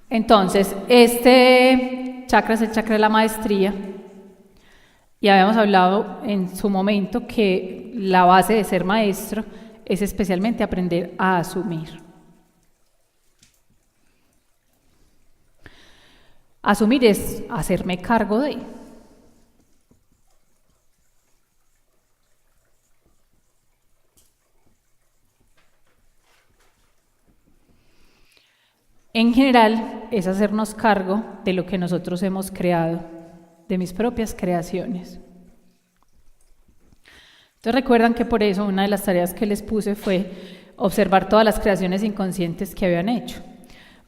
Entonces, este chakra es el chakra de la maestría y habíamos hablado en su momento que la base de ser maestro es especialmente aprender a asumir. Asumir es hacerme cargo de. En general, es hacernos cargo de lo que nosotros hemos creado, de mis propias creaciones. Entonces recuerdan que por eso una de las tareas que les puse fue observar todas las creaciones inconscientes que habían hecho,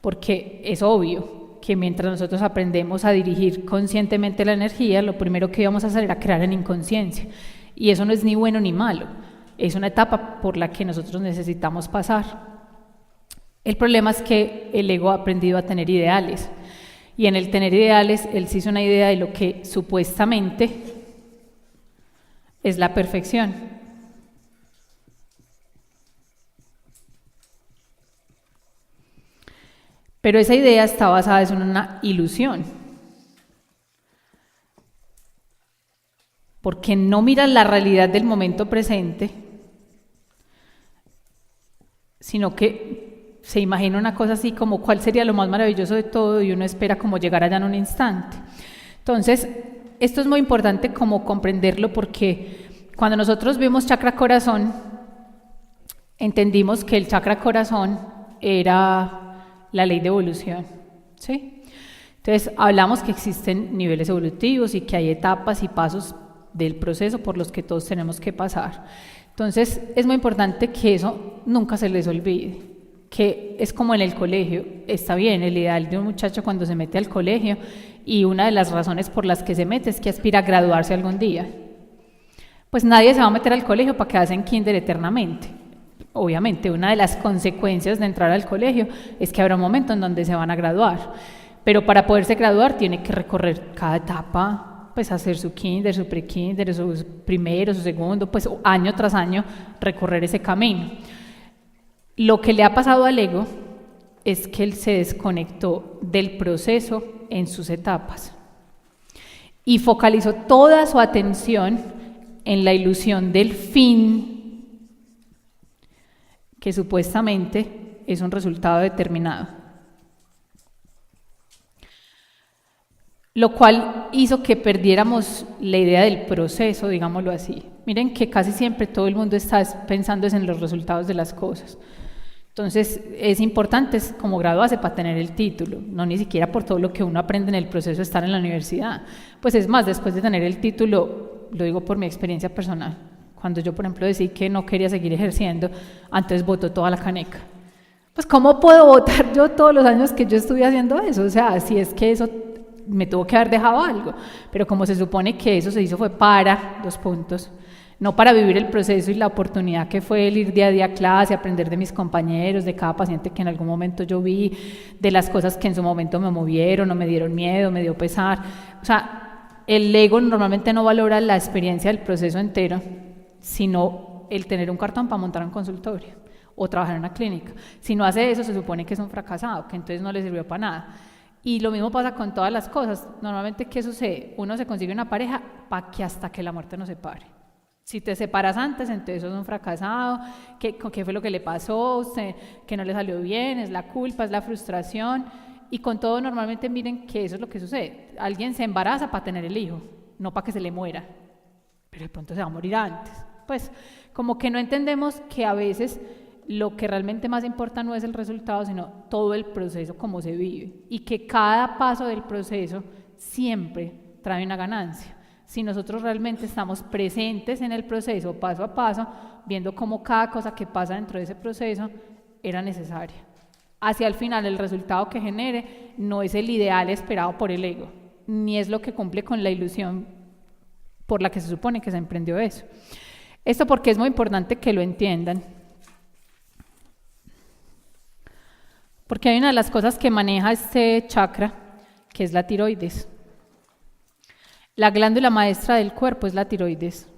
porque es obvio que mientras nosotros aprendemos a dirigir conscientemente la energía, lo primero que íbamos a hacer era crear en inconsciencia, y eso no es ni bueno ni malo, es una etapa por la que nosotros necesitamos pasar. El problema es que el ego ha aprendido a tener ideales, y en el tener ideales, él se hizo una idea de lo que supuestamente es la perfección. Pero esa idea está basada en una ilusión, porque no mira la realidad del momento presente, sino que se imagina una cosa así como cuál sería lo más maravilloso de todo y uno espera como llegar allá en un instante. Entonces, esto es muy importante como comprenderlo porque cuando nosotros vimos chakra corazón, entendimos que el chakra corazón era la ley de evolución, ¿sí? Entonces, hablamos que existen niveles evolutivos y que hay etapas y pasos del proceso por los que todos tenemos que pasar. Entonces, es muy importante que eso nunca se les olvide, que es como en el colegio, está bien, el ideal de un muchacho cuando se mete al colegio y una de las razones por las que se mete es que aspira a graduarse algún día. Pues nadie se va a meter al colegio para quedarse en kinder eternamente. Obviamente, una de las consecuencias de entrar al colegio es que habrá un momento en donde se van a graduar, pero para poderse graduar tiene que recorrer cada etapa, pues hacer su kinder, su pre-kinder, su primero, su segundo, pues año tras año recorrer ese camino. Lo que le ha pasado al ego es que él se desconectó del proceso en sus etapas y focalizó toda su atención en la ilusión del fin, que supuestamente es un resultado determinado. Lo cual hizo que perdiéramos la idea del proceso, digámoslo así. Miren que casi siempre todo el mundo está pensando en los resultados de las cosas. Entonces, es importante como graduarse para tener el título, no ni siquiera por todo lo que uno aprende en el proceso de estar en la universidad. Pues es más, después de tener el título, lo digo por mi experiencia personal, cuando yo, por ejemplo, decidí que no quería seguir ejerciendo, antes botó toda la caneca. Pues, ¿cómo puedo votar yo todos los años que yo estuve haciendo eso? O sea, si es que eso me tuvo que haber dejado algo, pero como se supone que eso se hizo fue para, no para vivir el proceso y la oportunidad que fue el ir día a día a clase, aprender de mis compañeros, de cada paciente que en algún momento yo vi, de las cosas que en su momento me movieron o me dieron miedo, me dio pesar. O sea, el ego normalmente no valora la experiencia del proceso entero, sino el tener un cartón para montar un consultorio o trabajar en una clínica. Si no hace eso, se supone que es un fracasado, que entonces no le sirvió para nada. Y lo mismo pasa con todas las cosas. Normalmente, ¿qué sucede? Uno se consigue una pareja para que hasta que la muerte nos separe. Si te separas antes, entonces sos un fracasado. ¿Qué fue lo que le pasó a usted? Que no le salió bien, es la culpa, es la frustración. Y con todo, normalmente miren que eso es lo que sucede. Alguien se embaraza para tener el hijo, no para que se le muera. Pero de pronto se va a morir antes. Pues como que no entendemos que a veces lo que realmente más importa no es el resultado, sino todo el proceso, cómo se vive. Y que cada paso del proceso siempre trae una ganancia. Si nosotros realmente estamos presentes en el proceso, paso a paso, viendo cómo cada cosa que pasa dentro de ese proceso era necesaria. Hacia el final, el resultado que genere no es el ideal esperado por el ego, ni es lo que cumple con la ilusión por la que se supone que se emprendió eso. Esto porque es muy importante que lo entiendan. Porque hay una de las cosas que maneja este chakra, que es la tiroides. La glándula maestra del cuerpo es la tiroides.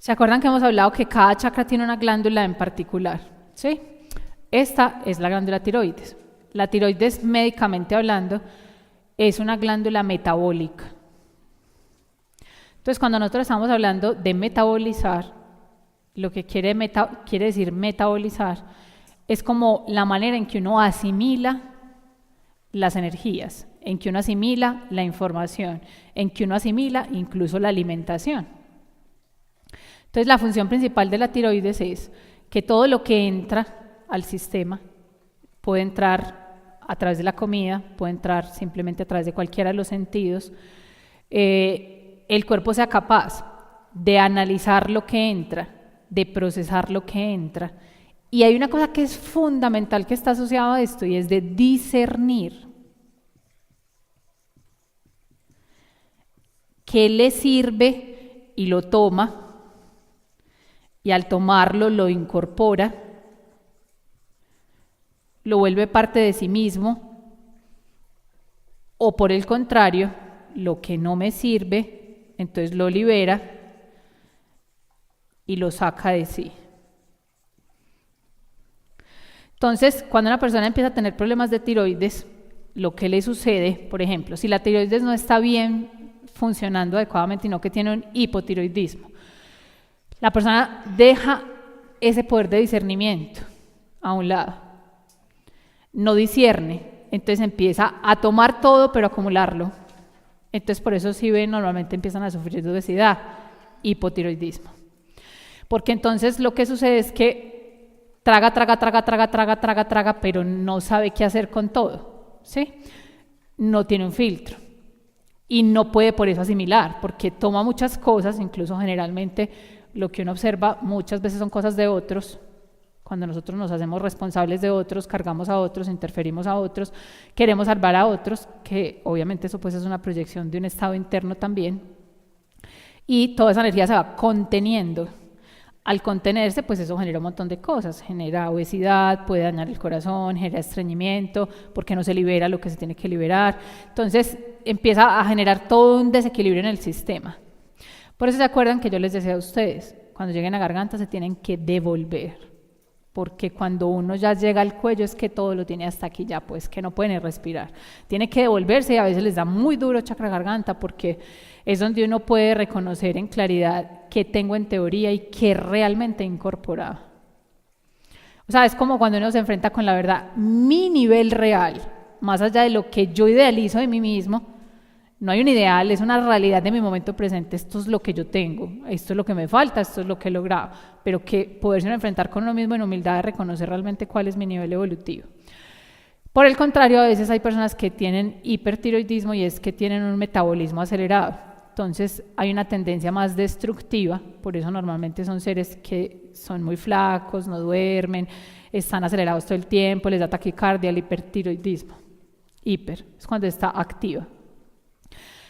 ¿Se acuerdan que hemos hablado que cada chakra tiene una glándula en particular? ¿Sí? Esta es la glándula tiroides. La tiroides, médicamente hablando, es una glándula metabólica. Entonces, cuando nosotros estamos hablando de metabolizar, lo que quiere decir metabolizar es como la manera en que uno asimila las energías, en que uno asimila la información, en que uno asimila incluso la alimentación. Entonces, la función principal de la tiroides es que todo lo que entra al sistema puede entrar a través de la comida, puede entrar simplemente a través de cualquiera de los sentidos, el cuerpo sea capaz de analizar lo que entra, de procesar lo que entra. Y hay una cosa que es fundamental que está asociada a esto y es de discernir. ¿Qué le sirve y lo toma? Y al tomarlo lo incorpora, lo vuelve parte de sí mismo, o por el contrario, lo que no me sirve, entonces lo libera y lo saca de sí. Entonces, cuando una persona empieza a tener problemas de tiroides, lo que le sucede, por ejemplo, si la tiroides no está bien funcionando adecuadamente, sino que tiene un hipotiroidismo, la persona deja ese poder de discernimiento a un lado, no discierne, entonces empieza a tomar todo pero acumularlo. Entonces por eso sí ven, normalmente empiezan a sufrir de obesidad, hipotiroidismo. Porque entonces lo que sucede es que traga, pero no sabe qué hacer con todo, ¿sí? No tiene un filtro y no puede por eso asimilar, porque toma muchas cosas, incluso generalmente lo que uno observa muchas veces son cosas de otros. Cuando nosotros nos hacemos responsables de otros, cargamos a otros, interferimos a otros, queremos salvar a otros, que obviamente eso pues es una proyección de un estado interno también, y toda esa energía se va conteniendo. Al contenerse, pues eso genera un montón de cosas, genera obesidad, puede dañar el corazón, genera estreñimiento, porque no se libera lo que se tiene que liberar. Entonces empieza a generar todo un desequilibrio en el sistema. Por eso se acuerdan que yo les decía a ustedes, cuando lleguen a garganta se tienen que devolver, porque cuando uno ya llega al cuello es que todo lo tiene hasta aquí ya, pues que no puede ni respirar. Tiene que devolverse y a veces les da muy duro chakra garganta porque es donde uno puede reconocer en claridad qué tengo en teoría y qué realmente he incorporado. O sea, es como cuando uno se enfrenta con la verdad, mi nivel real, más allá de lo que yo idealizo de mí mismo. No hay un ideal, es una realidad de mi momento presente, esto es lo que yo tengo, esto es lo que me falta, esto es lo que he logrado, pero que poderse enfrentar con uno mismo en humildad de reconocer realmente cuál es mi nivel evolutivo. Por el contrario, a veces hay personas que tienen hipertiroidismo y es que tienen un metabolismo acelerado, entonces hay una tendencia más destructiva, por eso normalmente son seres que son muy flacos, no duermen, están acelerados todo el tiempo, les da taquicardia, el hipertiroidismo. Hiper es cuando está activa.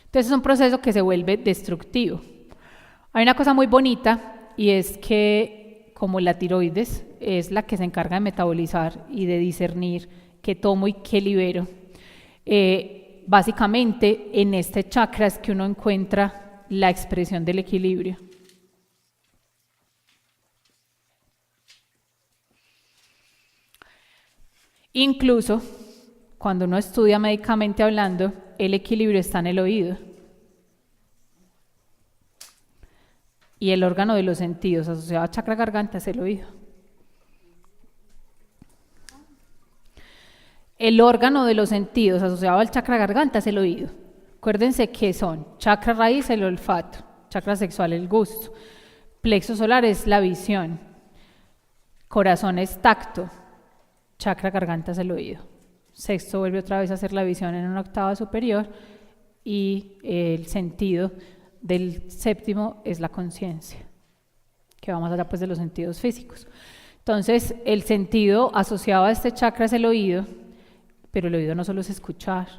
Entonces es un proceso que se vuelve destructivo. Hay una cosa muy bonita y es que como la tiroides es la que se encarga de metabolizar y de discernir qué tomo y qué libero, básicamente en este chakra es que uno encuentra la expresión del equilibrio. Incluso cuando uno estudia médicamente hablando, el equilibrio está en el oído. Y el órgano de los sentidos asociado a chakra garganta es el oído. El órgano de los sentidos asociado al chakra garganta es el oído. Acuérdense que son chakra raíz, el olfato, chakra sexual, el gusto, plexo solar es la visión, corazón es tacto, chakra garganta es el oído. Sexto vuelve otra vez a hacer la visión en una octava superior y el sentido del séptimo es la conciencia, que va más allá pues de los sentidos físicos. Entonces el sentido asociado a este chakra es el oído, pero el oído no solo es escuchar,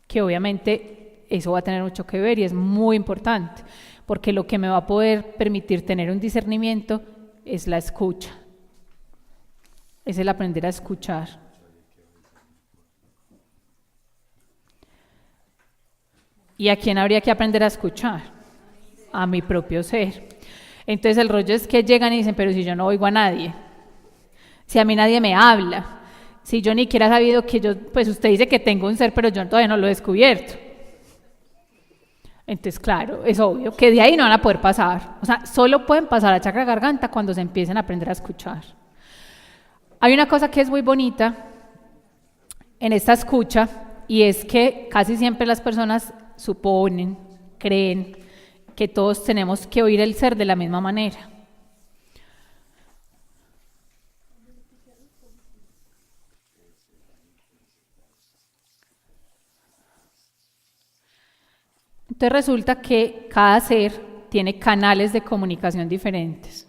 que obviamente eso va a tener mucho que ver y es muy importante, porque lo que me va a poder permitir tener un discernimiento es la escucha, es el aprender a escuchar. ¿Y a quién habría que aprender a escuchar? A mi propio ser. Entonces el rollo es que llegan y dicen, pero si yo no oigo a nadie, si a mí nadie me habla, si yo ni siquiera he sabido que yo, pues usted dice que tengo un ser, pero yo todavía no lo he descubierto. Entonces, claro, es obvio que de ahí no van a poder pasar. O sea, solo pueden pasar a chakra garganta cuando se empiecen a aprender a escuchar. Hay una cosa que es muy bonita en esta escucha, y es que casi siempre las personas suponen, creen que todos tenemos que oír el ser de la misma manera. Entonces resulta que cada ser tiene canales de comunicación diferentes.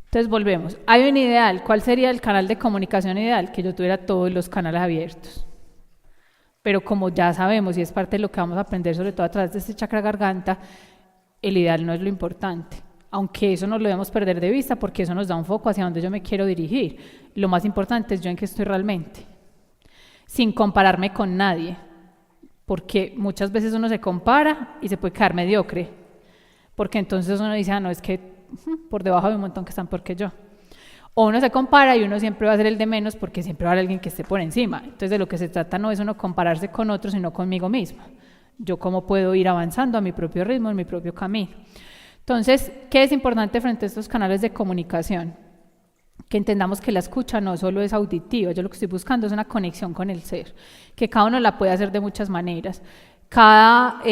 Entonces volvemos. Hay un ideal. ¿Cuál sería el canal de comunicación ideal? Que yo tuviera todos los canales abiertos. Pero como ya sabemos, y es parte de lo que vamos a aprender, sobre todo a través de este chakra garganta, el ideal no es lo importante. Aunque eso no lo debemos perder de vista, porque eso nos da un foco hacia donde yo me quiero dirigir. Lo más importante es yo en qué estoy realmente, sin compararme con nadie, porque muchas veces uno se compara y se puede quedar mediocre, porque entonces uno dice, no, es que por debajo hay un montón que están peor que yo. O uno se compara y uno siempre va a ser el de menos, porque siempre va a haber alguien que esté por encima. Entonces de lo que se trata no es uno compararse con otros, sino conmigo misma. Yo cómo puedo ir avanzando a mi propio ritmo, en mi propio camino. Entonces, ¿qué es importante frente a estos canales de comunicación? Que entendamos que la escucha no solo es auditiva, yo lo que estoy buscando es una conexión con el ser, que cada uno la puede hacer de muchas maneras. Cada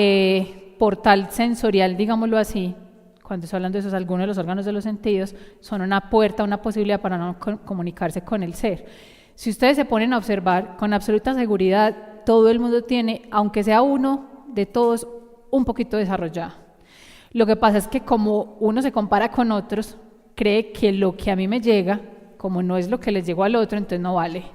portal sensorial, digámoslo así, cuando estoy hablando de esos, algunos de los órganos de los sentidos, son una puerta, una posibilidad para no comunicarse con el ser. Si ustedes se ponen a observar, con absoluta seguridad, todo el mundo tiene, aunque sea uno de todos, un poquito desarrollado. Lo que pasa es que como uno se compara con otros, cree que lo que a mí me llega, como no es lo que les llegó al otro, entonces no vale.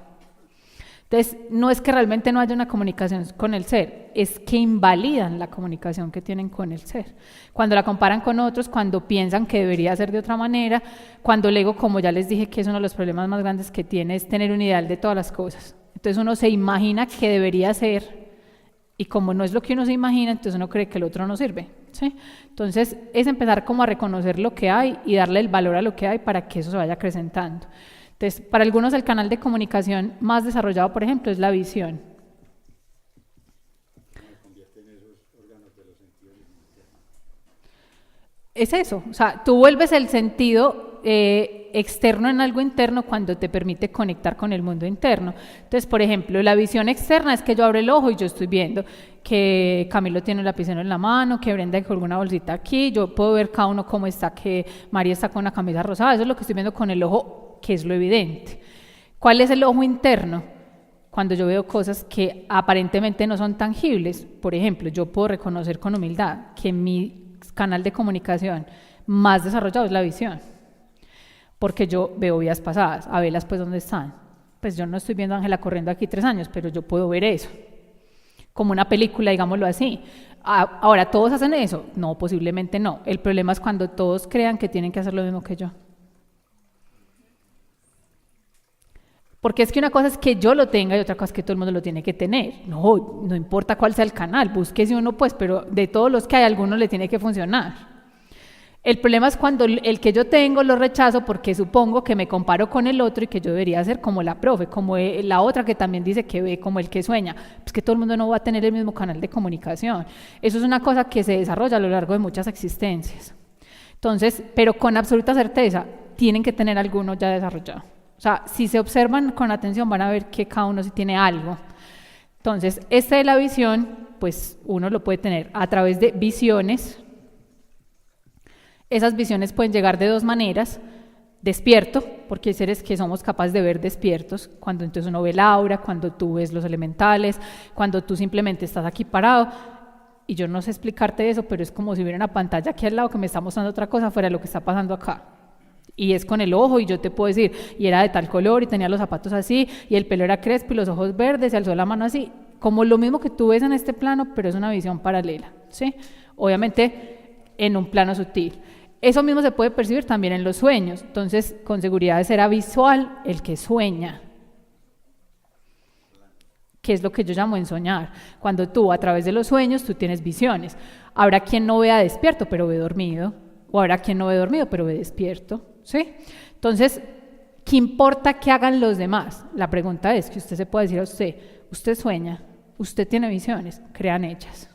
Entonces, no es que realmente no haya una comunicación con el ser, es que invalidan la comunicación que tienen con el ser. Cuando la comparan con otros, cuando piensan que debería ser de otra manera, cuando el ego, como ya les dije, que es uno de los problemas más grandes que tiene, es tener un ideal de todas las cosas. Entonces uno se imagina que debería ser, y como no es lo que uno se imagina, entonces uno cree que el otro no sirve, ¿sí? Entonces es empezar como a reconocer lo que hay y darle el valor a lo que hay para que eso se vaya acrecentando. Entonces, para algunos el canal de comunicación más desarrollado, por ejemplo, es la visión. Es eso, o sea, tú vuelves el sentido externo en algo interno cuando te permite conectar con el mundo interno. Entonces, por ejemplo, la visión externa es que yo abro el ojo y yo estoy viendo que Camilo tiene un lapicero en la mano, que Brenda colgó una bolsita aquí, yo puedo ver cada uno cómo está, que María está con una camisa rosada, eso es lo que estoy viendo con el ojo, que es lo evidente. ¿Cuál es el ojo interno? Cuando yo veo cosas que aparentemente no son tangibles. Por ejemplo, yo puedo reconocer con humildad que mi canal de comunicación más desarrollado es la visión, porque yo veo vidas pasadas, a verlas pues dónde están. Pues yo no estoy viendo a Ángela corriendo aquí 3 años, pero yo puedo ver eso, como una película, digámoslo así. Ahora, ¿todos hacen eso? No, posiblemente no. El problema es cuando todos crean que tienen que hacer lo mismo que yo. Porque es que una cosa es que yo lo tenga y otra cosa es que todo el mundo lo tiene que tener. No importa cuál sea el canal, búsquese uno pues, pero de todos los que hay, alguno le tiene que funcionar. El problema es cuando el que yo tengo lo rechazo porque supongo que me comparo con el otro y que yo debería ser como la profe, como la otra que también dice que ve como el que sueña. Pues que todo el mundo no va a tener el mismo canal de comunicación. Eso es una cosa que se desarrolla a lo largo de muchas existencias. Entonces, pero con absoluta certeza, tienen que tener alguno ya desarrollado. O sea, si se observan con atención van a ver que cada uno sí tiene algo. Entonces, este de la visión, pues uno lo puede tener a través de visiones. Esas visiones pueden llegar de 2 maneras. Despierto, porque hay seres que somos capaces de ver despiertos, cuando entonces uno ve el aura, cuando tú ves los elementales, cuando tú simplemente estás aquí parado, y yo no sé explicarte eso, pero es como si hubiera una pantalla aquí al lado que me está mostrando otra cosa fuera de lo que está pasando acá. Y es con el ojo y yo te puedo decir, y era de tal color y tenía los zapatos así y el pelo era crespo y los ojos verdes y alzó la mano así, como lo mismo que tú ves en este plano, pero es una visión paralela, ¿sí? Obviamente en un plano sutil. Eso mismo se puede percibir también en los sueños. Entonces, con seguridad será visual el que sueña, que es lo que yo llamo ensoñar. Cuando tú, a través de los sueños, tú tienes visiones. Habrá quien no vea despierto, pero ve dormido, o habrá quien no ve dormido, pero ve despierto, ¿sí? Entonces, ¿qué importa que hagan los demás? La pregunta es que usted se puede decir a usted, usted sueña, usted tiene visiones, crean ellas.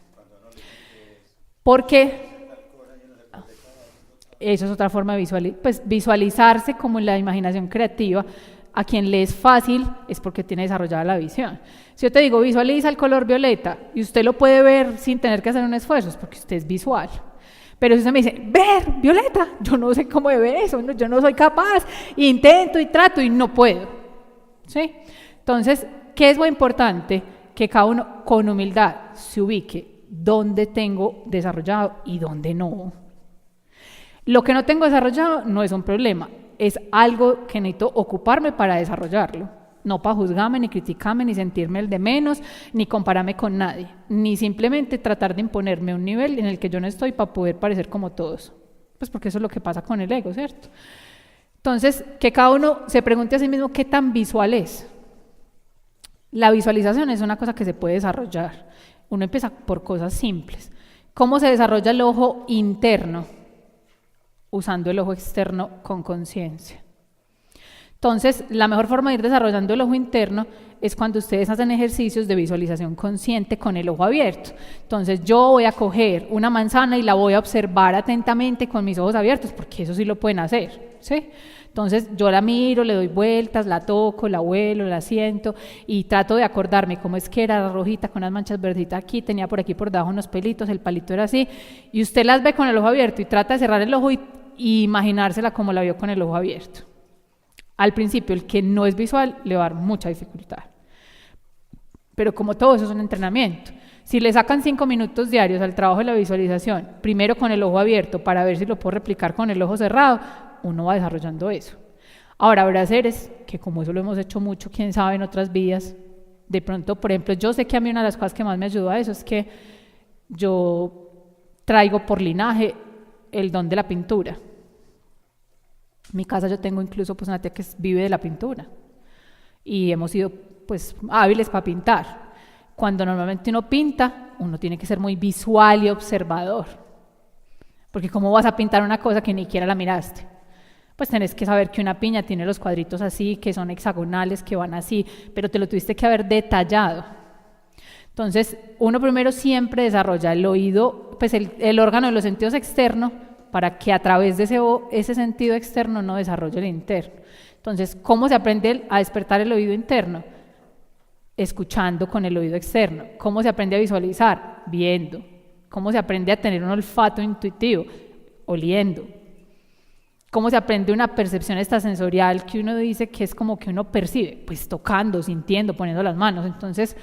Porque eso es otra forma de visualizarse como en la imaginación creativa. A quien le es fácil es porque tiene desarrollada la visión. Si yo te digo visualiza el color violeta y usted lo puede ver sin tener que hacer un esfuerzo, es porque usted es visual. Pero si usted me dice, ver violeta, yo no sé cómo ver eso, no, yo no soy capaz, intento y trato y no puedo, ¿sí? Entonces, ¿qué es muy importante? Que cada uno con humildad se ubique dónde tengo desarrollado y dónde no. Lo que no tengo desarrollado no es un problema, es algo que necesito ocuparme para desarrollarlo, no para juzgarme, ni criticarme, ni sentirme el de menos, ni compararme con nadie, ni simplemente tratar de imponerme un nivel en el que yo no estoy para poder parecer como todos, pues porque eso es lo que pasa con el ego, ¿cierto? Entonces, que cada uno se pregunte a sí mismo qué tan visual es. La visualización es una cosa que se puede desarrollar. Uno empieza por cosas simples. ¿Cómo se desarrolla el ojo interno? Usando el ojo externo con conciencia. Entonces, la mejor forma de ir desarrollando el ojo interno es cuando ustedes hacen ejercicios de visualización consciente con el ojo abierto. Entonces, yo voy a coger una manzana y la voy a observar atentamente con mis ojos abiertos, porque eso sí lo pueden hacer, ¿sí? Entonces, yo la miro, le doy vueltas, la toco, la huelo, la siento y trato de acordarme cómo es que era la rojita con unas manchas verditas aquí, tenía por aquí por debajo unos pelitos, el palito era así, y usted las ve con el ojo abierto y trata de cerrar el ojo y imaginársela como la vio con el ojo abierto. Al principio, el que no es visual le va a dar mucha dificultad. Pero como todo eso es un entrenamiento. Si le sacan 5 minutos diarios al trabajo de la visualización, primero con el ojo abierto para ver si lo puedo replicar con el ojo cerrado, uno va desarrollando eso. Ahora, habrá seres que como eso lo hemos hecho mucho, quién sabe, en otras vidas, de pronto, por ejemplo, yo sé que a mí una de las cosas que más me ayudó a eso es que yo traigo por linaje el don de la pintura. En mi casa yo tengo incluso pues una tía que vive de la pintura y hemos sido pues hábiles para pintar. Cuando normalmente uno pinta, uno tiene que ser muy visual y observador, porque ¿cómo vas a pintar una cosa que ni siquiera la miraste? Pues tenés que saber que una piña tiene los cuadritos así, que son hexagonales, que van así, pero te lo tuviste que haber detallado. Entonces, uno primero siempre desarrolla el oído, pues el órgano de los sentidos externos, para que a través de ese sentido externo no desarrolle el interno. Entonces, ¿cómo se aprende a despertar el oído interno? Escuchando con el oído externo. ¿Cómo se aprende a visualizar? Viendo. ¿Cómo se aprende a tener un olfato intuitivo? Oliendo. ¿Cómo se aprende una percepción extrasensorial que uno dice que es como que uno percibe? Pues tocando, sintiendo, poniendo las manos. Entonces,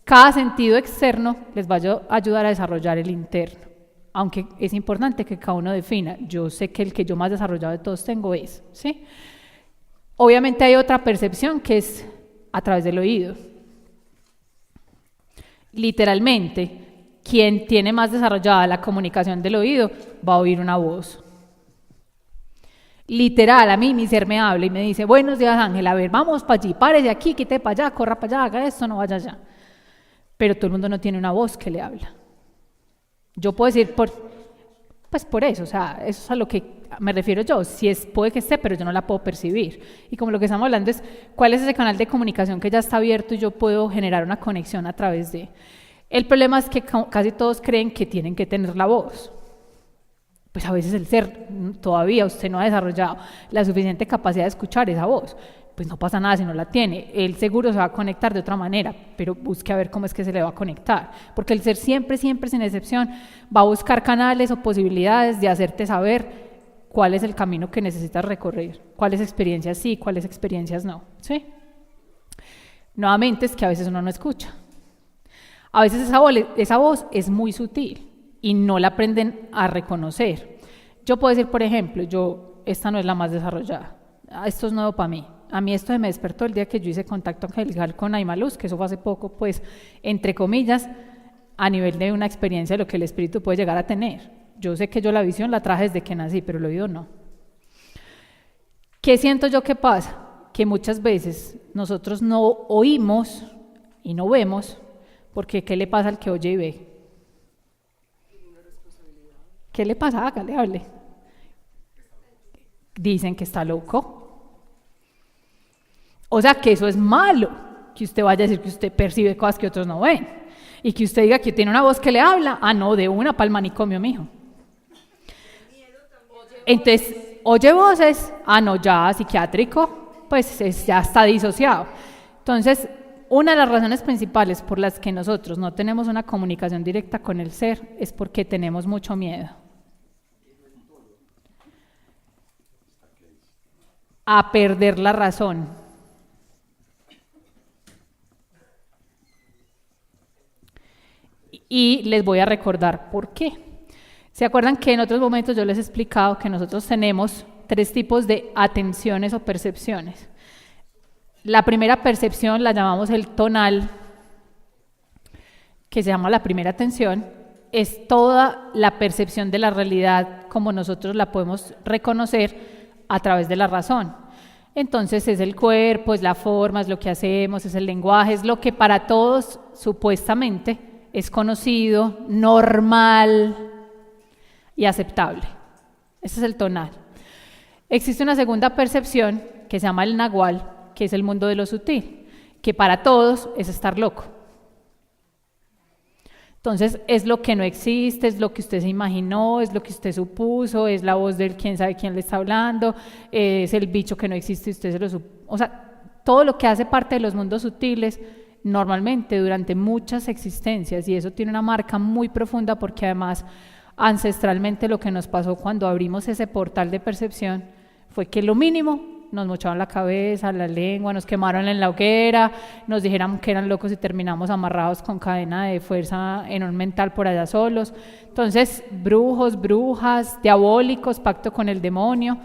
cada sentido externo les va a ayudar a desarrollar el interno. Aunque es importante que cada uno defina, yo sé que el que yo más desarrollado de todos tengo es, ¿sí? Obviamente hay otra percepción que es a través del oído. Literalmente, quien tiene más desarrollada la comunicación del oído va a oír una voz. Literal, a mí mi ser me habla y me dice, buenos días Ángel, a ver, vamos para allí, párese aquí, quite para allá, corra para allá, haga esto, no vaya allá. Pero todo el mundo no tiene una voz que le habla. Yo puedo decir, pues por eso, o sea, eso es a lo que me refiero yo, puede que esté, pero yo no la puedo percibir. Y como lo que estamos hablando es, ¿cuál es ese canal de comunicación que ya está abierto y yo puedo generar una conexión a través de? El problema es que casi todos creen que tienen que tener la voz. Pues a veces el ser, todavía usted no ha desarrollado la suficiente capacidad de escuchar esa voz. Pues no pasa nada si no la tiene, él seguro se va a conectar de otra manera, pero busque a ver cómo es que se le va a conectar, porque el ser siempre, siempre sin excepción va a buscar canales o posibilidades de hacerte saber cuál es el camino que necesitas recorrer, cuáles experiencias sí, cuáles experiencias no, ¿sí? Nuevamente es que a veces uno no escucha, a veces esa voz es muy sutil y no la aprenden a reconocer. Yo puedo decir, por ejemplo, esta no es la más desarrollada, esto es nuevo para mí. A mí esto me despertó el día que yo hice contacto angelical con Aymaluz, que eso fue hace poco, pues, entre comillas, a nivel de una experiencia de lo que el espíritu puede llegar a tener. Yo sé que yo la visión la traje desde que nací, pero el oído no. ¿Qué siento yo que pasa? Que muchas veces nosotros no oímos y no vemos, porque ¿qué le pasa al que oye y ve? ¿Qué le pasa? Hágale, hable. Dicen que está loco. O sea, que eso es malo, que usted vaya a decir que usted percibe cosas que otros no ven, y que usted diga que tiene una voz que le habla, no, de una pa'l manicomio, mijo. Entonces, oye voces, no, ya psiquiátrico, pues ya está disociado. Entonces, una de las razones principales por las que nosotros no tenemos una comunicación directa con el ser es porque tenemos mucho miedo a perder la razón. Y les voy a recordar por qué. ¿Se acuerdan que en otros momentos yo les he explicado que nosotros tenemos 3 tipos de atenciones o percepciones? La primera percepción la llamamos el tonal, que se llama la primera atención, es toda la percepción de la realidad como nosotros la podemos reconocer a través de la razón. Entonces es el cuerpo, es la forma, es lo que hacemos, es el lenguaje, es lo que para todos supuestamente es conocido, normal y aceptable. Ese es el tonal. Existe una segunda percepción que se llama el nahual, que es el mundo de lo sutil, que para todos es estar loco. Entonces es lo que no existe, es lo que usted se imaginó, es lo que usted supuso, es la voz del quién sabe quién le está hablando, es el bicho que no existe y usted se lo supuso. O sea, todo lo que hace parte de los mundos sutiles normalmente durante muchas existencias, y eso tiene una marca muy profunda porque además ancestralmente lo que nos pasó cuando abrimos ese portal de percepción fue que lo mínimo nos mochaban la cabeza, la lengua, nos quemaron en la hoguera, nos dijeron que eran locos y terminamos amarrados con cadena de fuerza en un mental por allá solos. Entonces, brujos, brujas, diabólicos, pacto con el demonio,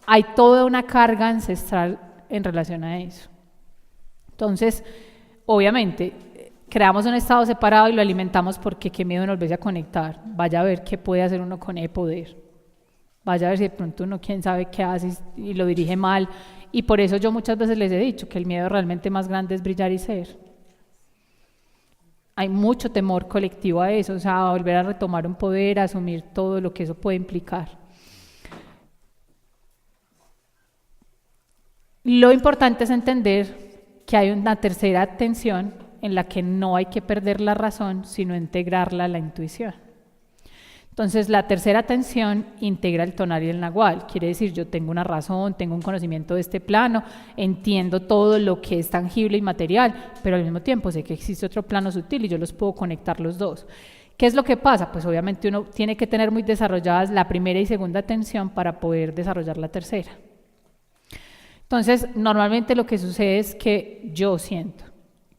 hay toda una carga ancestral en relación a eso. Entonces, obviamente, creamos un estado separado y lo alimentamos porque qué miedo nos volverse a conectar. Vaya a ver qué puede hacer uno con ese poder. Vaya a ver si de pronto uno quién sabe qué hace y lo dirige mal. Y por eso yo muchas veces les he dicho que el miedo realmente más grande es brillar y ser. Hay mucho temor colectivo a eso, o sea, a volver a retomar un poder, a asumir todo lo que eso puede implicar. Lo importante es entender que hay una tercera atención en la que no hay que perder la razón, sino integrarla a la intuición. Entonces, la tercera atención integra el tonal y el nahual. Quiere decir, yo tengo una razón, tengo un conocimiento de este plano, entiendo todo lo que es tangible y material, pero al mismo tiempo sé que existe otro plano sutil y yo los puedo conectar los dos. ¿Qué es lo que pasa? Pues obviamente uno tiene que tener muy desarrolladas la primera y segunda atención para poder desarrollar la tercera. Entonces, normalmente lo que sucede es que yo siento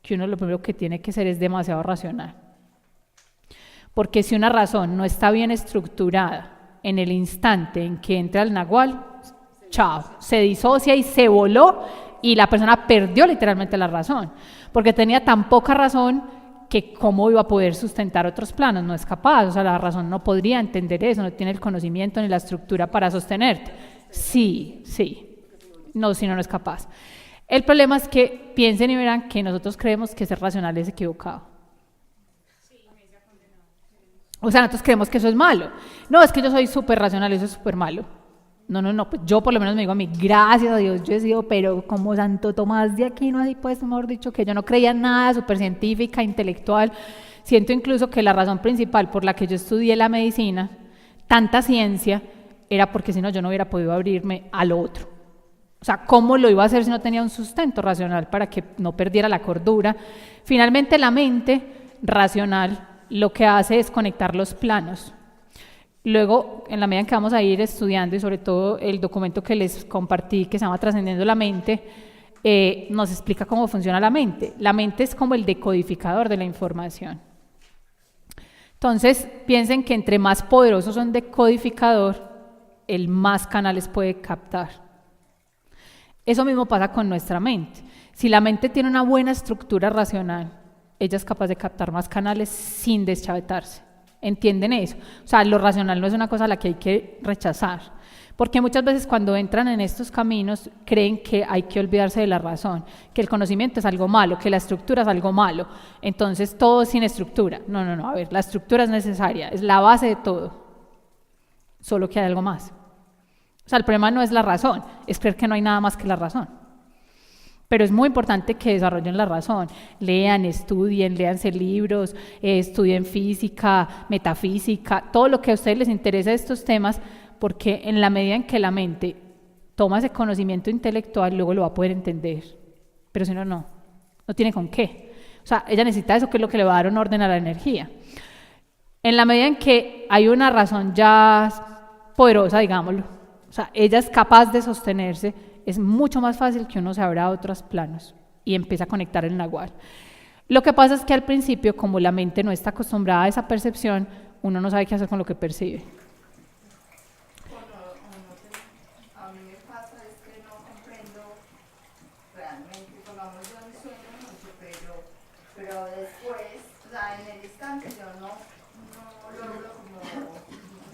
que uno lo primero que tiene que ser es demasiado racional. Porque si una razón no está bien estructurada en el instante en que entra el nahual, chao, se disocia y se voló y la persona perdió literalmente la razón, porque tenía tan poca razón que cómo iba a poder sustentar otros planos, no es capaz, o sea, la razón no podría entender eso, no tiene el conocimiento ni la estructura para sostenerte. Sí, no, si no, no es capaz. El problema es que piensen y verán que nosotros creemos que ser racional es equivocado. O sea, nosotros creemos que eso es malo. No, es que yo soy súper racional, eso es súper malo. No, pues yo por lo menos me digo a mí, gracias a Dios, yo he sido, pero como Santo Tomás de Aquino, así pues, mejor dicho, que yo no creía en nada, súper científica, intelectual. Siento incluso que la razón principal por la que yo estudié la medicina, tanta ciencia, era porque si no yo no hubiera podido abrirme al otro. O sea, ¿cómo lo iba a hacer si no tenía un sustento racional para que no perdiera la cordura? Finalmente la mente racional lo que hace es conectar los planos. Luego, en la medida en que vamos a ir estudiando, y sobre todo el documento que les compartí, que se llama Trascendiendo la Mente, nos explica cómo funciona la mente. La mente es como el decodificador de la información. Entonces, piensen que entre más poderosos son decodificador, el más canales puede captar. Eso mismo pasa con nuestra mente. Si la mente tiene una buena estructura racional, ella es capaz de captar más canales sin deschavetarse. ¿Entienden eso? O sea, lo racional no es una cosa a la que hay que rechazar. Porque muchas veces cuando entran en estos caminos creen que hay que olvidarse de la razón, que el conocimiento es algo malo, que la estructura es algo malo. Entonces todo es sin estructura. No, a ver, la estructura es necesaria, es la base de todo. Solo que hay algo más. O sea, el problema no es la razón, es creer que no hay nada más que la razón. Pero es muy importante que desarrollen la razón, lean, estudien, léanse libros, estudien física, metafísica, todo lo que a ustedes les interese de estos temas, porque en la medida en que la mente toma ese conocimiento intelectual, luego lo va a poder entender. Pero si no, no tiene con qué. O sea, ella necesita eso, que es lo que le va a dar un orden a la energía. En la medida en que hay una razón ya poderosa, digámoslo, o sea, ella es capaz de sostenerse, es mucho más fácil que uno se abra a otros planos y empiece a conectar el nahual. Lo que pasa es que al principio, como la mente no está acostumbrada a esa percepción, uno no sabe qué hacer con lo que percibe. A mí me pasa es que no comprendo realmente, pongamos yo no sueño mucho, pero después, o sea, en el instante yo no logro como,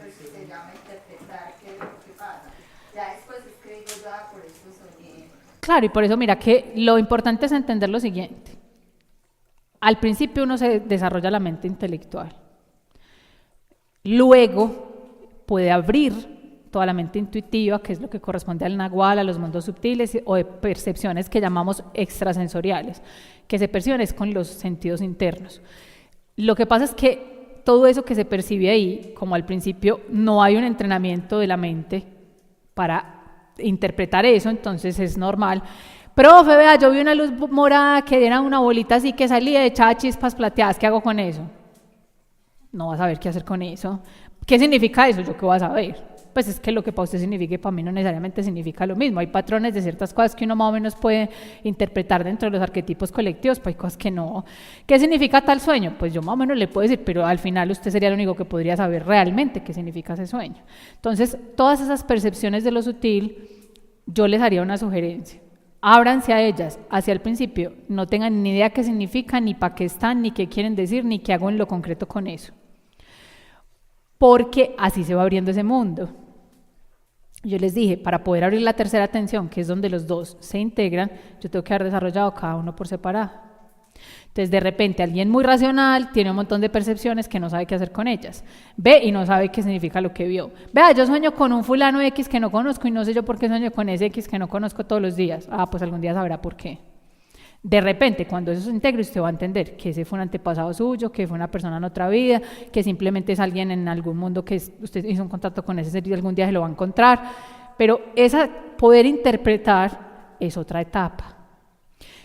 pues, que se llama interpretar qué es lo que pasa. Ya después es que digo, ya por eso soñé. Claro, y por eso mira que lo importante es entender lo siguiente. Al principio uno se desarrolla la mente intelectual. Luego puede abrir toda la mente intuitiva, que es lo que corresponde al nahual, a los mundos subtiles o de percepciones que llamamos extrasensoriales, que se perciben con los sentidos internos. Lo que pasa es que todo eso que se percibe ahí, como al principio no hay un entrenamiento de la mente para interpretar eso, entonces es normal. Profe, vea, yo vi una luz morada que era una bolita así que salía, echaba chispas plateadas, ¿qué hago con eso? No vas a saber qué hacer con eso. ¿Qué significa eso? ¿Yo qué voy a saber? Pues es que lo que para usted signifique, para mí no necesariamente significa lo mismo. Hay patrones de ciertas cosas que uno más o menos puede interpretar dentro de los arquetipos colectivos, pero hay cosas que no. ¿Qué significa tal sueño? Pues yo más o menos le puedo decir, pero al final usted sería el único que podría saber realmente qué significa ese sueño. Entonces, todas esas percepciones de lo sutil, yo les haría una sugerencia. Ábranse a ellas hacia el principio, no tengan ni idea qué significan, ni para qué están, ni qué quieren decir, ni qué hago en lo concreto con eso. Porque así se va abriendo ese mundo. Yo les dije, para poder abrir la tercera atención, que es donde los dos se integran, yo tengo que haber desarrollado cada uno por separado. Entonces, de repente, alguien muy racional tiene un montón de percepciones que no sabe qué hacer con ellas. Ve y no sabe qué significa lo que vio. Vea, yo sueño con un fulano X que no conozco y no sé yo por qué sueño con ese X que no conozco todos los días. Ah, pues algún día sabrá por qué. De repente, cuando eso se integre, usted va a entender que ese fue un antepasado suyo, que fue una persona en otra vida, que simplemente es alguien en algún mundo que usted hizo un contacto con ese ser y algún día se lo va a encontrar. Pero esa poder interpretar es otra etapa.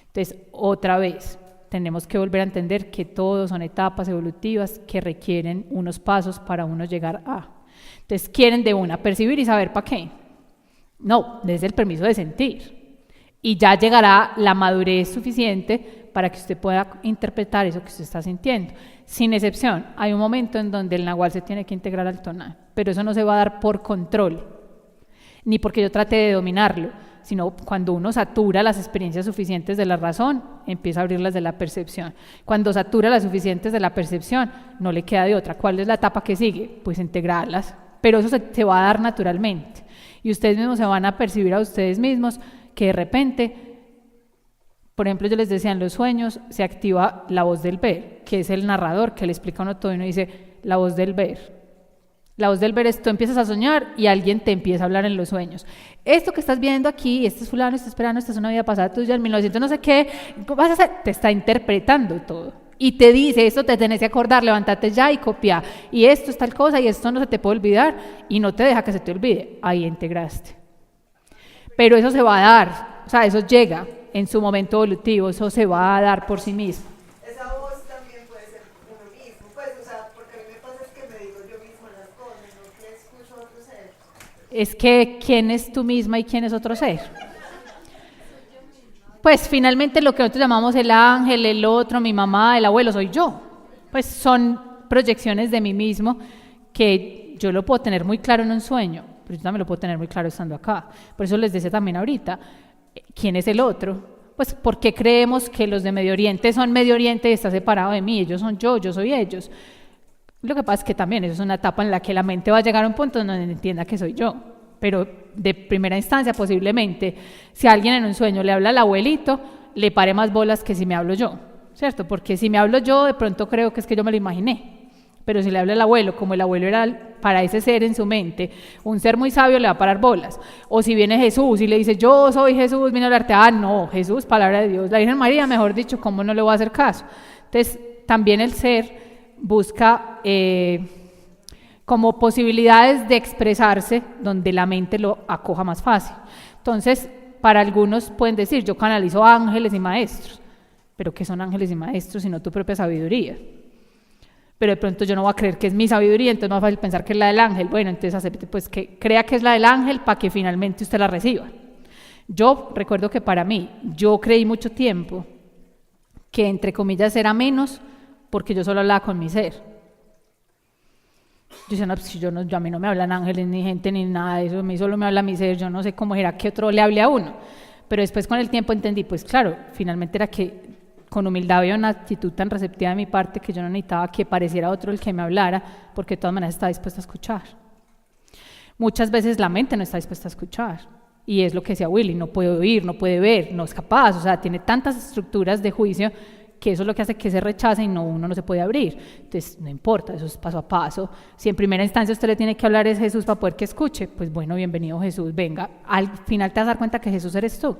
Entonces, otra vez, tenemos que volver a entender que todos son etapas evolutivas que requieren unos pasos para uno llegar a. Entonces, quieren de una percibir y saber para qué. No, desde el permiso de sentir. Y ya llegará la madurez suficiente para que usted pueda interpretar eso que usted está sintiendo. Sin excepción, hay un momento en donde el nahual se tiene que integrar al tonal, pero eso no se va a dar por control, ni porque yo trate de dominarlo, sino cuando uno satura las experiencias suficientes de la razón, empieza a abrirlas de la percepción. Cuando satura las suficientes de la percepción, no le queda de otra. ¿Cuál es la etapa que sigue? Pues integrarlas, pero eso se va a dar naturalmente. Y ustedes mismos se van a percibir a ustedes mismos que de repente, por ejemplo, yo les decía, en los sueños se activa la voz del ver, que es el narrador que le explica a uno todo y uno dice, la voz del ver. La voz del ver es, tú empiezas a soñar y alguien te empieza a hablar en los sueños. Esto que estás viendo aquí, este es fulano, este es esperando, esta es una vida pasada tuya, en 1900 no sé qué, ¿cómo vas a hacer? Te está interpretando todo. Y te dice, esto te tenés que acordar, levántate ya y copia. Y esto es tal cosa y esto no se te puede olvidar y no te deja que se te olvide. Ahí integraste. Pero eso se va a dar, o sea, eso llega en su momento evolutivo, eso se va a dar por sí mismo. Esa voz también puede ser uno mismo, pues, o sea, porque a mí me pasa es que me digo yo mismo las cosas, no que escucho a otro ser. Es que, ¿quién es tú misma y quién es otro ser? Pues finalmente lo que nosotros llamamos el ángel, el otro, mi mamá, el abuelo, soy yo. Pues son proyecciones de mí mismo que yo lo puedo tener muy claro en un sueño, pero yo también lo puedo tener muy claro estando acá. Por eso les decía también ahorita, ¿quién es el otro? Pues porque creemos que los de Medio Oriente son Medio Oriente y está separado de mí, ellos son yo soy ellos. Lo que pasa es que también eso es una etapa en la que la mente va a llegar a un punto donde entienda que soy yo, pero de primera instancia posiblemente si alguien en un sueño le habla al abuelito, le pare más bolas que si me hablo yo, ¿cierto? Porque si me hablo yo de pronto creo que es que yo me lo imaginé, pero si le habla al abuelo, como el abuelo era para ese ser en su mente un ser muy sabio, le va a parar bolas. O si viene Jesús y le dice yo soy Jesús, vine a hablarte, no, Jesús, palabra de Dios, la Virgen María, mejor dicho, ¿cómo no le voy a hacer caso? Entonces también el ser busca como posibilidades de expresarse donde la mente lo acoja más fácil. Entonces, para algunos pueden decir, yo canalizo ángeles y maestros, pero ¿qué son ángeles y maestros sino tu propia sabiduría? Pero de pronto yo no voy a creer que es mi sabiduría, entonces no es fácil pensar que es la del ángel. Bueno, entonces acepte pues que crea que es la del ángel para que finalmente usted la reciba. Yo recuerdo que para mí, yo creí mucho tiempo que entre comillas era menos porque yo solo hablaba con mi ser. Yo decía, no, pues yo a mí no me hablan ángeles ni gente ni nada de eso, a mí solo me habla mi ser, yo no sé cómo era que otro le hable a uno. Pero después con el tiempo entendí, pues claro, finalmente era que con humildad había una actitud tan receptiva de mi parte que yo no necesitaba que pareciera otro el que me hablara, porque de todas maneras estaba dispuesta a escuchar. Muchas veces la mente no está dispuesta a escuchar, y es lo que decía Willy, no puede oír, no puede ver, no es capaz, o sea, tiene tantas estructuras de juicio que eso es lo que hace que se rechace y uno no se puede abrir. Entonces, no importa, eso es paso a paso. Si en primera instancia usted le tiene que hablar es Jesús para poder que escuche, pues bueno, bienvenido Jesús, venga. Al final te vas a dar cuenta que Jesús eres tú,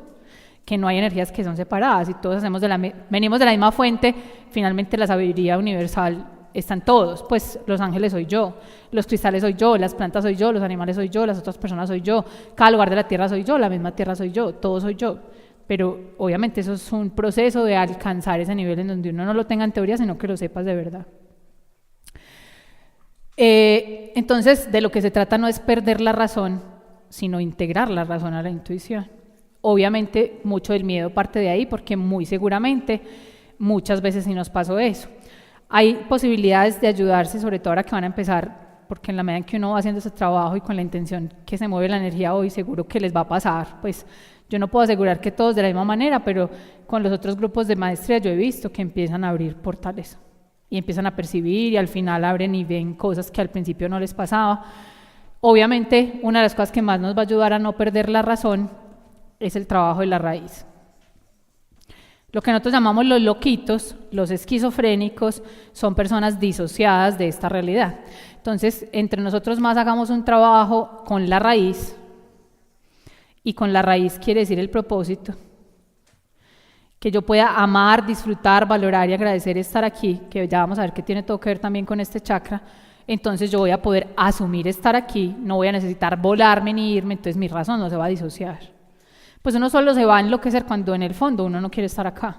que no hay energías que son separadas y todos venimos de la misma fuente. Finalmente la sabiduría universal está en todos, pues los ángeles soy yo, los cristales soy yo, las plantas soy yo, los animales soy yo, las otras personas soy yo, cada lugar de la tierra soy yo, la misma tierra soy yo, todo soy yo. Pero obviamente eso es un proceso de alcanzar ese nivel en donde uno no lo tenga en teoría, sino que lo sepas de verdad. Entonces, de lo que se trata no es perder la razón, sino integrar la razón a la intuición. Obviamente, mucho del miedo parte de ahí, porque muy seguramente muchas veces sí nos pasó eso. Hay posibilidades de ayudarse, sobre todo ahora que van a empezar, porque en la medida en que uno va haciendo ese trabajo y con la intención que se mueve la energía hoy, seguro que les va a pasar, pues yo no puedo asegurar que todos de la misma manera, pero con los otros grupos de maestría yo he visto que empiezan a abrir portales y empiezan a percibir y al final abren y ven cosas que al principio no les pasaba. Obviamente, una de las cosas que más nos va a ayudar a no perder la razón es el trabajo de la raíz. Lo que nosotros llamamos los loquitos, los esquizofrénicos, son personas disociadas de esta realidad. Entonces, entre nosotros más hagamos un trabajo con la raíz, y con la raíz quiere decir el propósito, que yo pueda amar, disfrutar, valorar y agradecer estar aquí, que ya vamos a ver que tiene todo que ver también con este chakra. Entonces yo voy a poder asumir estar aquí, no voy a necesitar volarme ni irme, entonces mi razón no se va a disociar. Pues uno solo se va a enloquecer cuando en el fondo uno no quiere estar acá.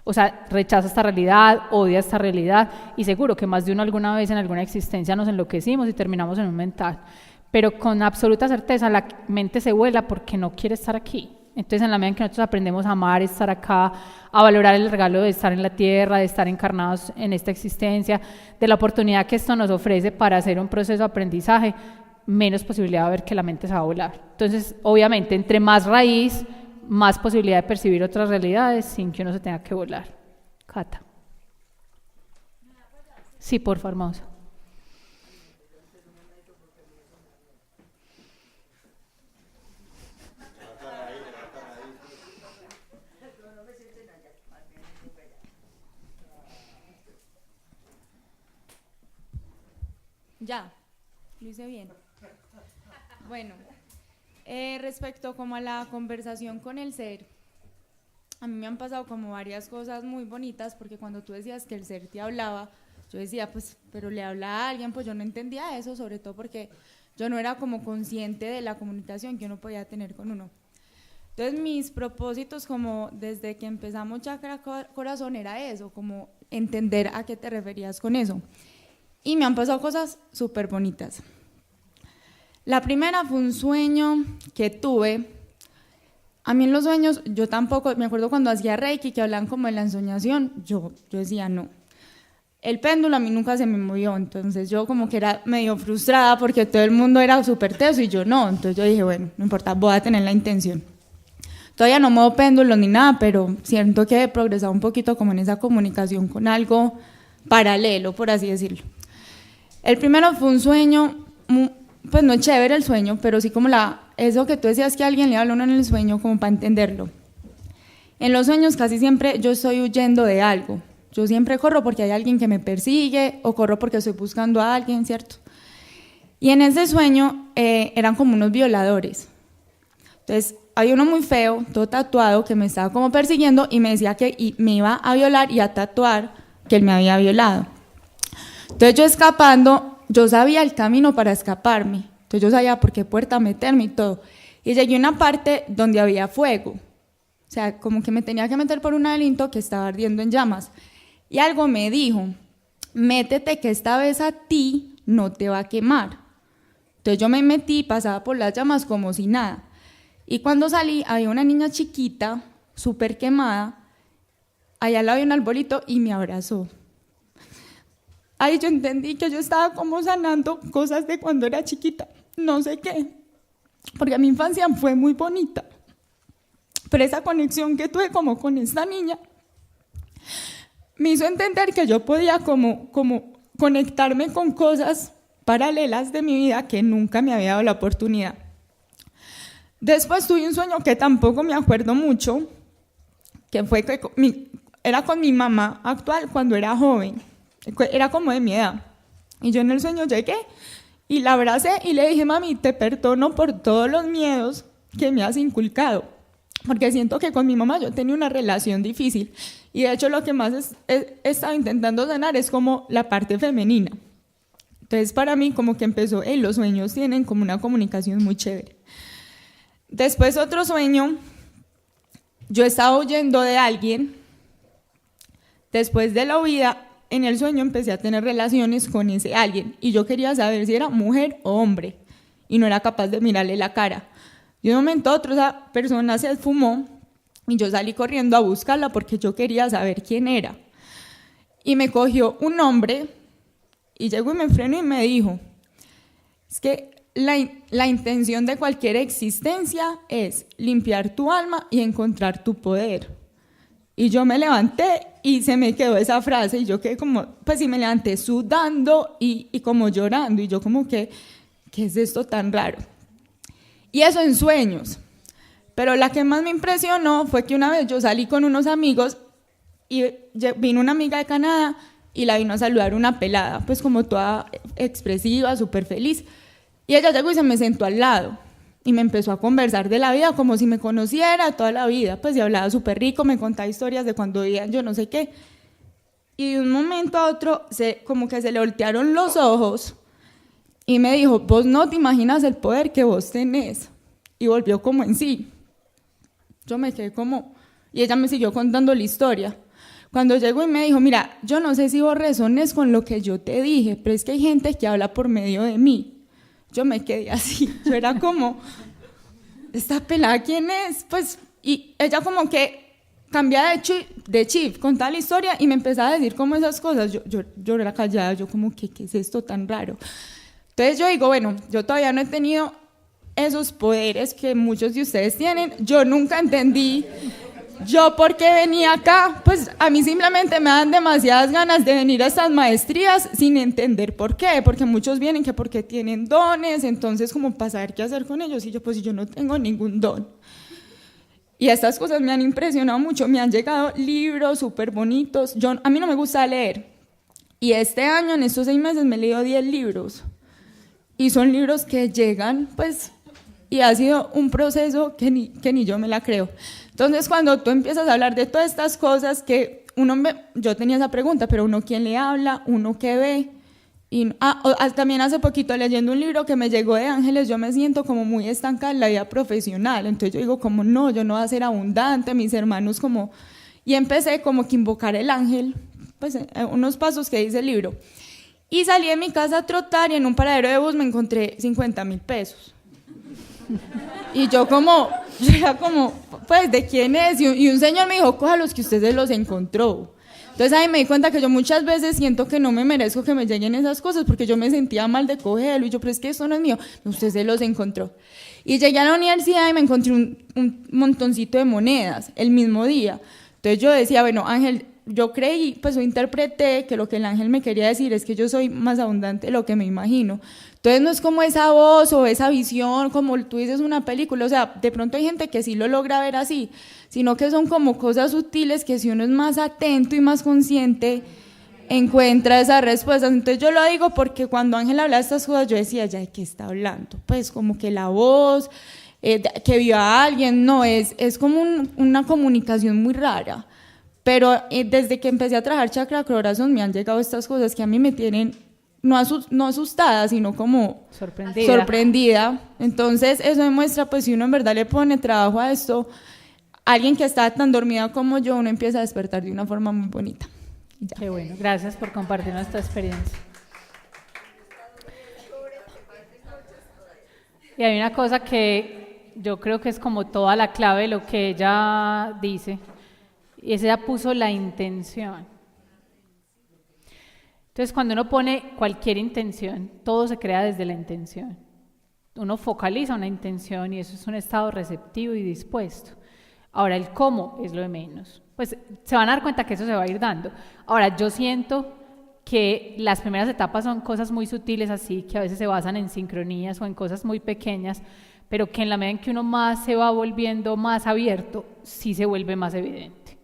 O sea, rechaza esta realidad, odia esta realidad, y seguro que más de uno alguna vez en alguna existencia nos enloquecimos y terminamos en un mental. Pero con absoluta certeza la mente se vuela porque no quiere estar aquí. Entonces, en la medida en que nosotros aprendemos a amar, estar acá, a valorar el regalo de estar en la tierra, de estar encarnados en esta existencia, de la oportunidad que esto nos ofrece para hacer un proceso de aprendizaje, menos posibilidad de haber que la mente se va a volar. Entonces, obviamente, entre más raíz, más posibilidad de percibir otras realidades sin que uno se tenga que volar. Cata. Sí, por favor, Mausa. Ya, lo hice bien. Bueno, respecto como a la conversación con el ser, a mí me han pasado como varias cosas muy bonitas, porque cuando tú decías que el ser te hablaba, yo decía, pues, pero le habla a alguien, pues yo no entendía eso, sobre todo porque yo no era como consciente de la comunicación que uno podía tener con uno. Entonces mis propósitos como desde que empezamos Chakra Corazón era eso, como entender a qué te referías con eso. Y me han pasado cosas súper bonitas. La primera fue un sueño que tuve. A mí en los sueños, yo tampoco, me acuerdo cuando hacía Reiki, que hablaban como de la ensoñación, yo decía no. El péndulo a mí nunca se me movió, entonces yo como que era medio frustrada porque todo el mundo era súper teso y yo no. Entonces yo dije, bueno, no importa, voy a tener la intención. Todavía no muevo péndulo ni nada, pero siento que he progresado un poquito como en esa comunicación con algo paralelo, por así decirlo. El primero fue un sueño, pues no chévere el sueño, pero sí como eso que tú decías que alguien le habla a uno en el sueño como para entenderlo. En los sueños casi siempre yo estoy huyendo de algo. Yo siempre corro porque hay alguien que me persigue o corro porque estoy buscando a alguien, ¿cierto? Y en ese sueño eran como unos violadores. Entonces hay uno muy feo, todo tatuado, que me estaba como persiguiendo y me decía que me iba a violar y a tatuar que él me había violado. Entonces yo escapando, yo sabía el camino para escaparme. Entonces yo sabía por qué puerta meterme y todo. Y llegué a una parte donde había fuego. O sea, como que me tenía que meter por un laberinto que estaba ardiendo en llamas. Y algo me dijo, métete que esta vez a ti no te va a quemar. Entonces yo me metí, pasaba por las llamas como si nada. Y cuando salí, había una niña chiquita, súper quemada, allá al lado había un arbolito y me abrazó. Ahí yo entendí que yo estaba como sanando cosas de cuando era chiquita, no sé qué, porque mi infancia fue muy bonita. Pero esa conexión que tuve como con esta niña me hizo entender que yo podía como conectarme con cosas paralelas de mi vida que nunca me había dado la oportunidad. Después tuve un sueño que tampoco me acuerdo mucho, que fue que era con mi mamá actual cuando era joven, era como de mi edad. Y yo en el sueño llegué y la abracé y le dije, mami, te perdono por todos los miedos que me has inculcado, porque siento que con mi mamá yo tenía una relación difícil y de hecho lo que más he estado intentando sanar es como la parte femenina. Entonces para mí como que empezó, los sueños tienen como una comunicación muy chévere. Después otro sueño, yo estaba huyendo de alguien. Después de la huida, en el sueño empecé a tener relaciones con ese alguien y yo quería saber si era mujer o hombre y no era capaz de mirarle la cara. De un momento a otro esa persona se esfumó y yo salí corriendo a buscarla porque yo quería saber quién era. Y me cogió un hombre y llegó y me frenó y me dijo, es que la intención de cualquier existencia es limpiar tu alma y encontrar tu poder. Y yo me levanté y se me quedó esa frase y yo quedé como, pues sí me levanté sudando y como llorando y yo como que, ¿qué es esto tan raro? Y eso en sueños. Pero la que más me impresionó fue que una vez yo salí con unos amigos y vino una amiga de Canadá y la vino a saludar una pelada, pues como toda expresiva, súper feliz. Y ella llegó y se me sentó al lado y me empezó a conversar de la vida como si me conociera toda la vida, pues y hablaba súper rico, me contaba historias de cuando vivían yo no sé qué. Y de un momento a otro como que se le voltearon los ojos y me dijo, vos no te imaginas el poder que vos tenés. Y volvió como en sí. Yo me quedé como, y ella me siguió contando la historia. Cuando llegó y me dijo, mira, yo no sé si vos resones con lo que yo te dije, pero es que hay gente que habla por medio de mí. Yo me quedé así, yo era como, ¿esta pelada quién es? Pues, y ella como que cambiaba de chip, contaba la historia y me empezaba a decir como esas cosas. Yo era callada, yo como, ¿qué es esto tan raro? Entonces yo digo, bueno, yo todavía no he tenido esos poderes que muchos de ustedes tienen. Yo nunca entendí yo por qué venía acá. Pues a mí simplemente me dan demasiadas ganas de venir a estas maestrías sin entender por qué, porque muchos vienen que porque tienen dones, entonces como para saber qué hacer con ellos, y yo pues yo no tengo ningún don. Y estas cosas me han impresionado mucho, me han llegado libros súper bonitos. A mí no me gusta leer, y este año, en estos 6 meses, me he leído 10 libros, y son libros que llegan, pues, y ha sido un proceso que ni yo me la creo. Entonces, cuando tú empiezas a hablar de todas estas cosas que yo tenía esa pregunta, pero uno quién le habla, uno qué ve. Y también hace poquito leyendo un libro que me llegó de ángeles, yo me siento como muy estancada en la vida profesional. Entonces yo digo como no, yo no voy a ser abundante, mis hermanos como... Y empecé como que invocar el ángel, pues unos pasos que dice el libro. Y salí de mi casa a trotar y en un paradero de bus me encontré 50.000 pesos. Y yo era como, pues, ¿de quién es? Y un señor me dijo, coja los que usted se los encontró. Entonces ahí me di cuenta que yo muchas veces siento que no me merezco que me lleguen esas cosas porque yo me sentía mal de cogerlo y yo, pero es que esto no es mío, usted se los encontró. Y llegué a la universidad y me encontré un montoncito de monedas el mismo día. Entonces yo decía, bueno, Ángel, yo creí, pues yo interpreté que lo que el ángel me quería decir es que yo soy más abundante de lo que me imagino. Entonces no es como esa voz o esa visión, como tú dices una película, o sea, de pronto hay gente que sí lo logra ver así, sino que son como cosas sutiles que si uno es más atento y más consciente, encuentra esas respuestas. Entonces yo lo digo porque cuando Ángel hablaba de estas cosas, yo decía, ya, ¿de qué está hablando? Pues como que la voz, que vio a alguien, no, es como una comunicación muy rara. Pero desde que empecé a trabajar chakra corazón me han llegado estas cosas que a mí me tienen no asustada, sino como sorprendida. Entonces eso demuestra, pues si uno en verdad le pone trabajo a esto, alguien que está tan dormida como yo, uno empieza a despertar de una forma muy bonita. Ya. Qué bueno, gracias por compartir nuestra experiencia. Y hay una cosa que yo creo que es como toda la clave de lo que ella dice, y ella puso la intención. Entonces, cuando uno pone cualquier intención, todo se crea desde la intención. Uno focaliza una intención y eso es un estado receptivo y dispuesto. Ahora, el cómo es lo de menos. Pues se van a dar cuenta que eso se va a ir dando. Ahora, yo siento que las primeras etapas son cosas muy sutiles así, que a veces se basan en sincronías o en cosas muy pequeñas, pero que en la medida en que uno más se va volviendo más abierto, sí se vuelve más evidente.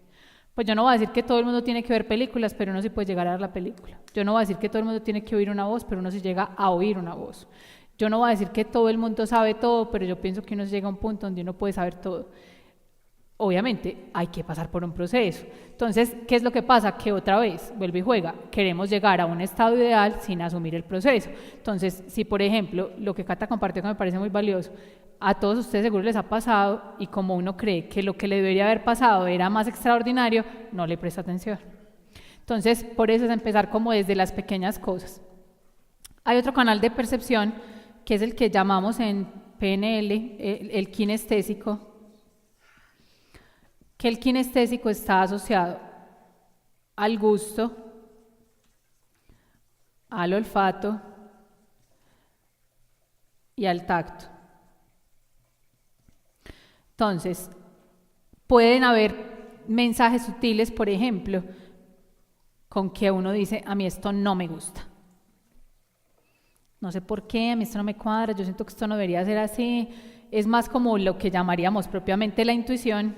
Pues yo no voy a decir que todo el mundo tiene que ver películas, pero uno sí puede llegar a ver la película. Yo no voy a decir que todo el mundo tiene que oír una voz, pero uno sí llega a oír una voz. Yo no voy a decir que todo el mundo sabe todo, pero yo pienso que uno llega a un punto donde uno puede saber todo. Obviamente hay que pasar por un proceso. Entonces, ¿qué es lo que pasa? Que otra vez, vuelve y juega, queremos llegar a un estado ideal sin asumir el proceso. Entonces, si por ejemplo, lo que Cata compartió que me parece muy valioso, a todos ustedes seguro les ha pasado y como uno cree que lo que le debería haber pasado era más extraordinario, no le presta atención. Entonces, por eso es empezar como desde las pequeñas cosas. Hay otro canal de percepción que es el que llamamos en PNL el kinestésico, que el kinestésico está asociado al gusto, al olfato y al tacto. Entonces, pueden haber mensajes sutiles, por ejemplo, con que uno dice, a mí esto no me gusta. No sé por qué, a mí esto no me cuadra, yo siento que esto no debería ser así. Es más como lo que llamaríamos propiamente la intuición.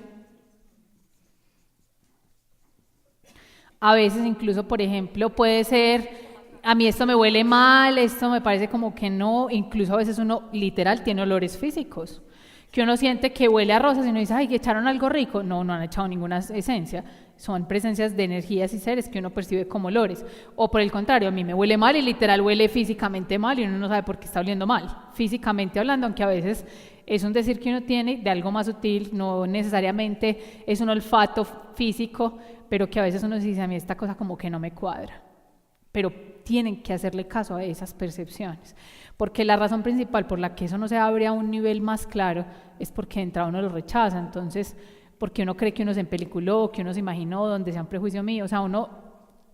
A veces incluso, por ejemplo, puede ser, a mí esto me huele mal, esto me parece como que no, incluso a veces uno literal tiene olores físicos, que uno siente que huele a rosas y uno dice, ay, ¿echaron algo rico? No, no han echado ninguna esencia, son presencias de energías y seres que uno percibe como olores. O por el contrario, a mí me huele mal y literal huele físicamente mal y uno no sabe por qué está oliendo mal, físicamente hablando, aunque a veces es un decir que uno tiene de algo más sutil, no necesariamente es un olfato físico, pero que a veces uno dice, a mí esta cosa como que no me cuadra. Pero tienen que hacerle caso a esas percepciones, porque la razón principal por la que eso no se abre a un nivel más claro es porque de entrada uno lo rechaza, entonces, porque uno cree que uno se empeliculó, que uno se imaginó, donde sea un prejuicio mío, o sea, uno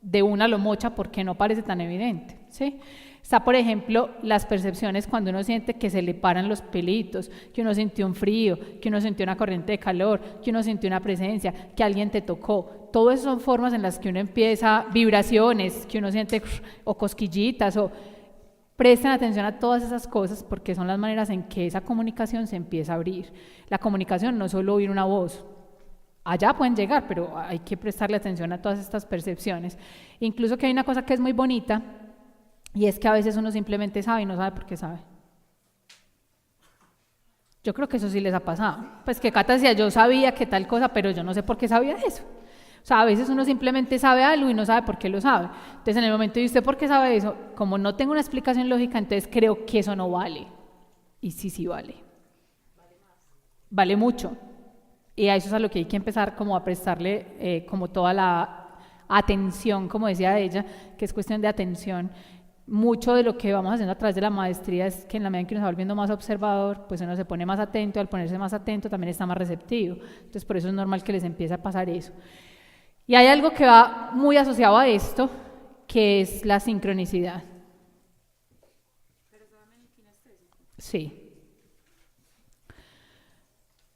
de una lo mocha porque no parece tan evidente, ¿sí? Está, por ejemplo, las percepciones cuando uno siente que se le paran los pelitos, que uno sintió un frío, que uno sintió una corriente de calor, que uno sintió una presencia, que alguien te tocó. Todo eso son formas en las que uno empieza, vibraciones, que uno siente o cosquillitas, o presten atención a todas esas cosas porque son las maneras en que esa comunicación se empieza a abrir. La comunicación no es solo oír una voz. Allá pueden llegar, pero hay que prestarle atención a todas estas percepciones. Incluso que hay una cosa que es muy bonita, y es que a veces uno simplemente sabe y no sabe por qué sabe. Yo creo que eso sí les ha pasado. Pues que Cata decía, yo sabía que tal cosa, pero yo no sé por qué sabía eso. O sea, a veces uno simplemente sabe algo y no sabe por qué lo sabe. Entonces, en el momento de usted por qué sabe eso, como no tengo una explicación lógica, entonces creo que eso no vale. Y sí vale. Vale mucho. Y a eso es a lo que hay que empezar como a prestarle como toda la atención, como decía ella, que es cuestión de atención. Mucho de lo que vamos haciendo a través de la maestría es que en la medida en que uno se va volviendo más observador, pues uno se pone más atento, al ponerse más atento también está más receptivo. Entonces por eso es normal que les empiece a pasar eso. Y hay algo que va muy asociado a esto, que es la sincronicidad. Sí.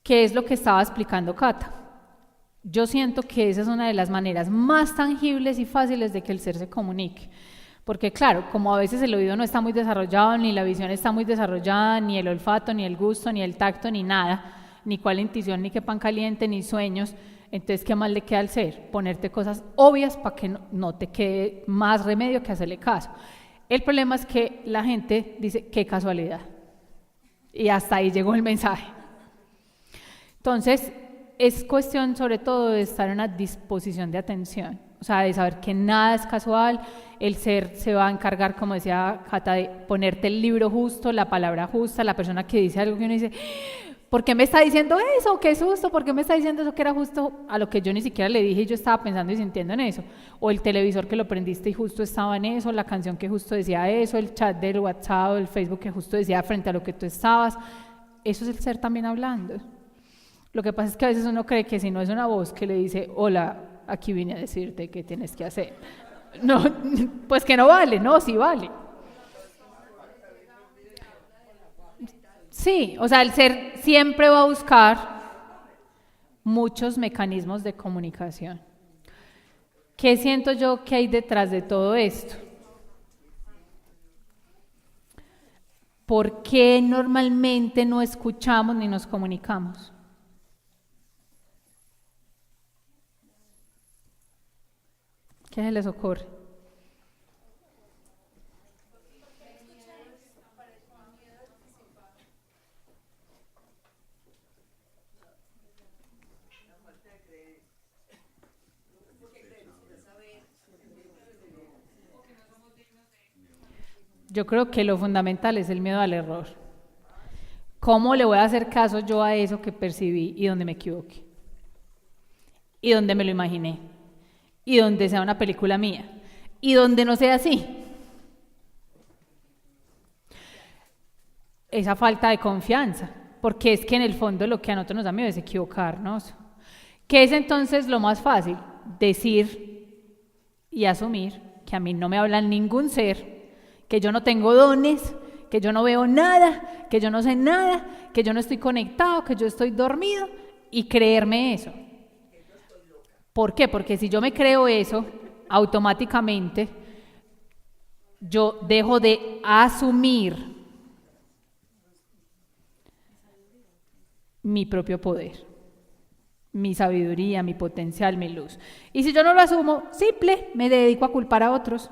¿Qué es lo que estaba explicando Cata? yo siento que esa es una de las maneras más tangibles y fáciles de que el ser se comunique. Porque claro, como a veces el oído no está muy desarrollado, ni la visión está muy desarrollada, ni el olfato, ni el gusto, ni el tacto, ni nada, ni cuál intuición, ni qué pan caliente, ni sueños, entonces ¿qué más le queda al ser? Ponerte cosas obvias para que no te quede más remedio que hacerle caso. El problema es que la gente dice, qué casualidad. Y hasta ahí llegó el mensaje. Entonces, es cuestión sobre todo de estar en una disposición de atención, o sea, de saber que nada es casual, el ser se va a encargar, como decía Cata, de ponerte el libro justo, la palabra justa, la persona que dice algo que uno dice, ¿por qué me está diciendo eso? ¿Qué susto? ¿Por qué me está diciendo eso que era justo a lo que yo ni siquiera le dije y yo estaba pensando y sintiendo en eso? O el televisor que lo prendiste y justo estaba en eso, la canción que justo decía eso, el chat del WhatsApp o el Facebook que justo decía frente a lo que tú estabas. Eso es el ser también hablando. Lo que pasa es que a veces uno cree que si no es una voz que le dice, hola, aquí vine a decirte qué tienes que hacer. No, pues que no vale, no, sí vale. Sí, o sea, el ser siempre va a buscar muchos mecanismos de comunicación. ¿Qué siento yo que hay detrás de todo esto? ¿Por qué normalmente no escuchamos ni nos comunicamos? ¿Qué se les ocurre? Yo creo que lo fundamental es el miedo al error. ¿Cómo le voy a hacer caso yo a eso que percibí y donde me equivoqué? Y donde me lo imaginé. Y donde sea una película mía. Y donde no sea así. Esa falta de confianza. Porque es que en el fondo lo que a nosotros nos da miedo es equivocarnos. ¿Qué es entonces lo más fácil? Decir y asumir que a mí no me habla ningún ser, que yo no tengo dones, que yo no veo nada, que yo no sé nada, que yo no estoy conectado, que yo estoy dormido, y creerme eso. ¿Por qué? Porque si yo me creo eso, automáticamente yo dejo de asumir mi propio poder, mi sabiduría, mi potencial, mi luz. Y si yo no lo asumo, simple, me dedico a culpar a otros.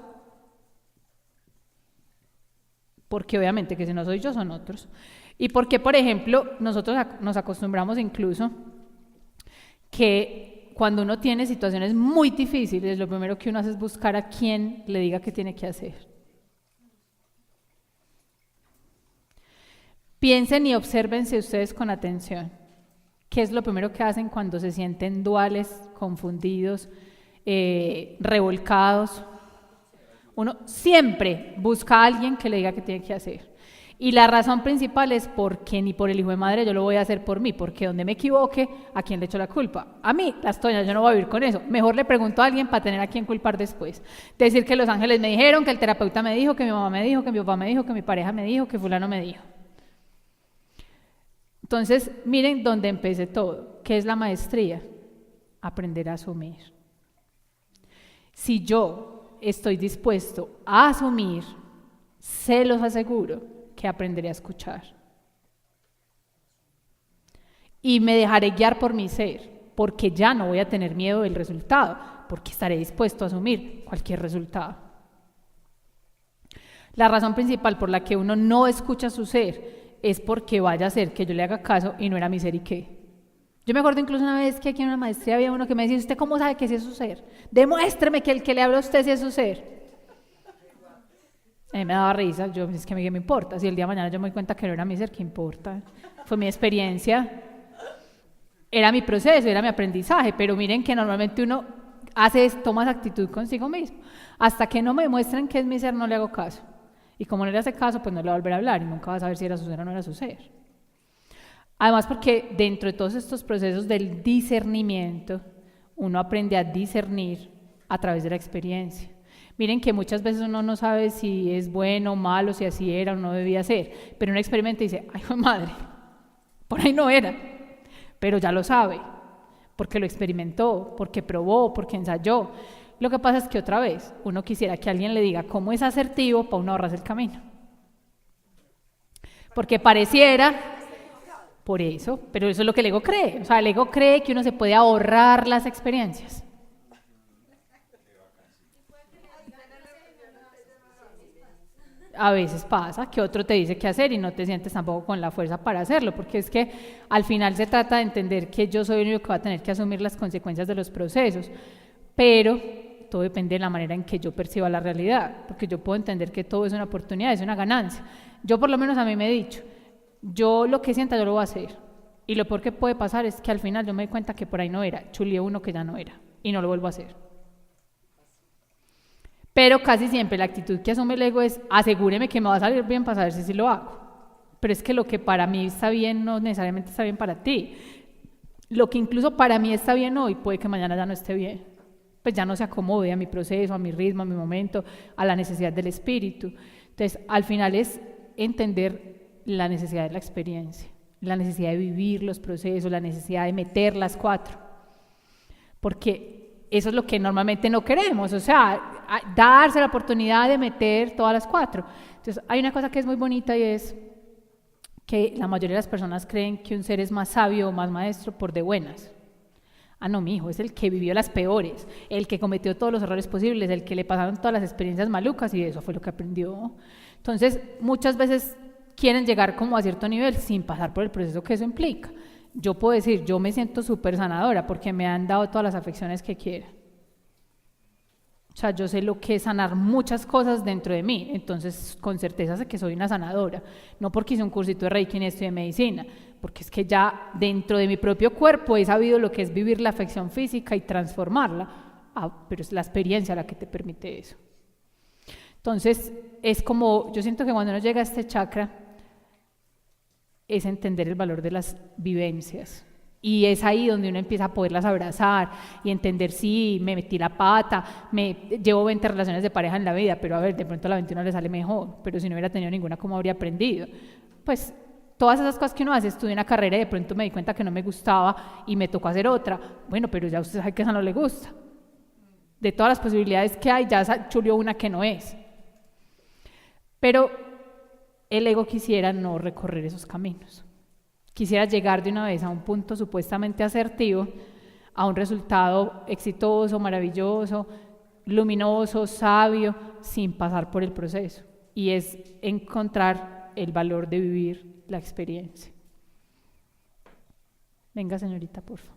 Porque obviamente que si no soy yo, son otros. Y porque, por ejemplo, nosotros nos acostumbramos incluso que cuando uno tiene situaciones muy difíciles, lo primero que uno hace es buscar a quien le diga qué tiene que hacer. Piensen y obsérvense ustedes con atención. ¿Qué es lo primero que hacen cuando se sienten duales, confundidos, revolcados? Uno siempre busca a alguien que le diga qué tiene que hacer. Y la razón principal es porque ni por el hijo de madre yo lo voy a hacer por mí, porque donde me equivoque, ¿a quién le echo la culpa? A mí, las toñas, yo no voy a vivir con eso. Mejor le pregunto a alguien para tener a quién culpar después. Decir que los ángeles me dijeron, que el terapeuta me dijo, que mi mamá me dijo, que mi papá me dijo, que mi pareja me dijo, que fulano me dijo. Entonces, miren dónde empecé todo. ¿Qué es la maestría? Aprender a asumir. Si yo estoy dispuesto a asumir, se los aseguro que aprenderé a escuchar. Y me dejaré guiar por mi ser, porque ya no voy a tener miedo del resultado, porque estaré dispuesto a asumir cualquier resultado. La razón principal por la que uno no escucha su ser es porque vaya a ser que yo le haga caso y no era mi ser y qué. Yo me acuerdo incluso una vez que aquí en una maestría había uno que me decía, ¿usted cómo sabe que sí es su ser? Demuéstreme que el que le habla a usted sí es su ser. A mí me daba risa, yo es que a mí qué me importa, si el día de mañana yo me doy cuenta que no era mi ser, ¿qué importa? Fue mi experiencia, era mi proceso, era mi aprendizaje, pero miren que normalmente uno toma esa actitud consigo mismo. Hasta que no me muestren que es mi ser, no le hago caso. Y como no le hace caso, pues no le va a volver a hablar y nunca va a saber si era su ser o no era su ser. Además, porque dentro de todos estos procesos del discernimiento, uno aprende a discernir a través de la experiencia. Miren que muchas veces uno no sabe si es bueno o malo, si así era o no debía ser, pero uno experimenta y dice, ay, madre, por ahí no era, pero ya lo sabe, porque lo experimentó, porque probó, porque ensayó. Lo que pasa es que otra vez uno quisiera que alguien le diga cómo es asertivo para uno ahorrarse el camino. Porque pareciera, por eso, pero eso es lo que el ego cree. O sea, el ego cree que uno se puede ahorrar las experiencias. A veces pasa que otro te dice qué hacer y no te sientes tampoco con la fuerza para hacerlo, porque es que al final se trata de entender que yo soy el único que va a tener que asumir las consecuencias de los procesos, pero todo depende de la manera en que yo perciba la realidad, porque yo puedo entender que todo es una oportunidad, es una ganancia. Yo por lo menos a mí me he dicho, yo lo que sienta yo lo voy a hacer, y lo peor que puede pasar es que al final yo me doy cuenta que por ahí no era, chuleé uno que ya no era, y no lo vuelvo a hacer. Pero casi siempre la actitud que asume el ego es asegúreme que me va a salir bien para saber si lo hago. Pero es que lo que para mí está bien no necesariamente está bien para ti. Lo que incluso para mí está bien hoy puede que mañana ya no esté bien. Pues ya no se acomode a mi proceso, a mi ritmo, a mi momento, a la necesidad del espíritu. Entonces, al final es entender la necesidad de la experiencia, la necesidad de vivir los procesos, la necesidad de meter las cuatro. Porque eso es lo que normalmente no queremos, o sea, darse la oportunidad de meter todas las cuatro. Entonces, hay una cosa que es muy bonita y es que la mayoría de las personas creen que un ser es más sabio o más maestro por de buenas. Ah, no, mijo, es el que vivió las peores, el que cometió todos los errores posibles, el que le pasaron todas las experiencias malucas y eso fue lo que aprendió. Entonces, muchas veces quieren llegar como a cierto nivel sin pasar por el proceso que eso implica. Yo puedo decir, yo me siento súper sanadora porque me han dado todas las afecciones que quiera. O sea, yo sé lo que es sanar muchas cosas dentro de mí, entonces con certeza sé que soy una sanadora. No porque hice un cursito de Reiki ni estudié medicina, porque es que ya dentro de mi propio cuerpo he sabido lo que es vivir la afección física y transformarla. Pero es la experiencia la que te permite eso. Entonces, es como, yo siento que cuando uno llega a este chakra, es entender el valor de las vivencias y es ahí donde uno empieza a poderlas abrazar y entender si me metí la pata, llevo 20 relaciones de pareja en la vida, pero a ver, de pronto a la 21 le sale mejor, pero si no hubiera tenido ninguna, ¿cómo habría aprendido? Pues todas esas cosas que uno hace, estudié una carrera y de pronto me di cuenta que no me gustaba y me tocó hacer otra, bueno, pero ya usted sabe que esa no le gusta, de todas las posibilidades que hay, ya chulió una que no es, pero el ego quisiera no recorrer esos caminos, quisiera llegar de una vez a un punto supuestamente asertivo, a un resultado exitoso, maravilloso, luminoso, sabio, sin pasar por el proceso, y es encontrar el valor de vivir la experiencia. Venga, señorita, por favor.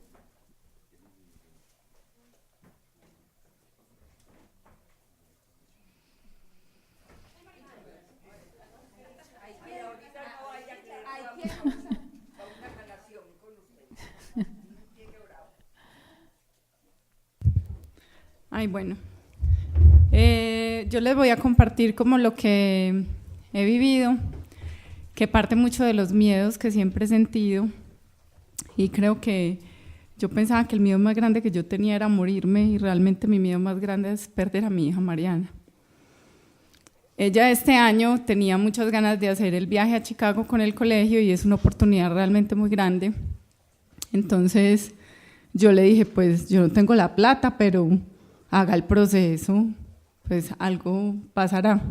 Ay, bueno, yo les voy a compartir como lo que he vivido, que parte mucho de los miedos que siempre he sentido, y creo que yo pensaba que el miedo más grande que yo tenía era morirme, y realmente mi miedo más grande es perder a mi hija Mariana. Ella este año tenía muchas ganas de hacer el viaje a Chicago con el colegio y es una oportunidad realmente muy grande. Entonces yo le dije, pues yo no tengo la plata, pero haga el proceso, pues algo pasará.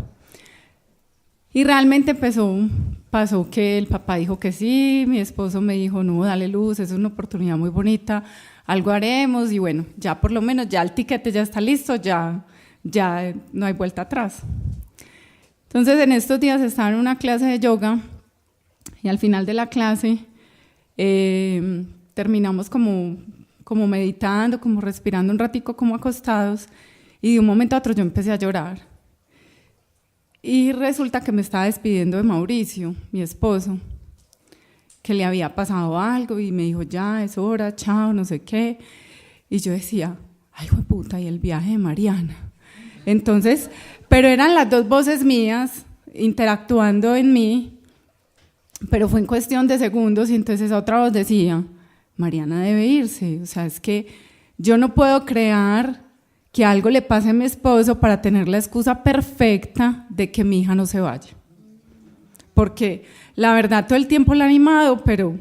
Y realmente pasó que el papá dijo que sí, mi esposo me dijo, no, dale luz, es una oportunidad muy bonita, algo haremos, y bueno, ya por lo menos ya el tiquete ya está listo, ya no hay vuelta atrás. Entonces en estos días estaba en una clase de yoga y al final de la clase terminamos como meditando, como respirando un ratico, como acostados, y de un momento a otro yo empecé a llorar. Y resulta que me estaba despidiendo de Mauricio, mi esposo, que le había pasado algo y me dijo, ya, es hora, chao, no sé qué. Y yo decía, ay, jueputa, y el viaje de Mariana. Entonces, pero eran las dos voces mías interactuando en mí, pero fue en cuestión de segundos y entonces otra voz decía, Mariana debe irse, o sea, es que yo no puedo crear que algo le pase a mi esposo para tener la excusa perfecta de que mi hija no se vaya. Porque la verdad todo el tiempo la he animado, pero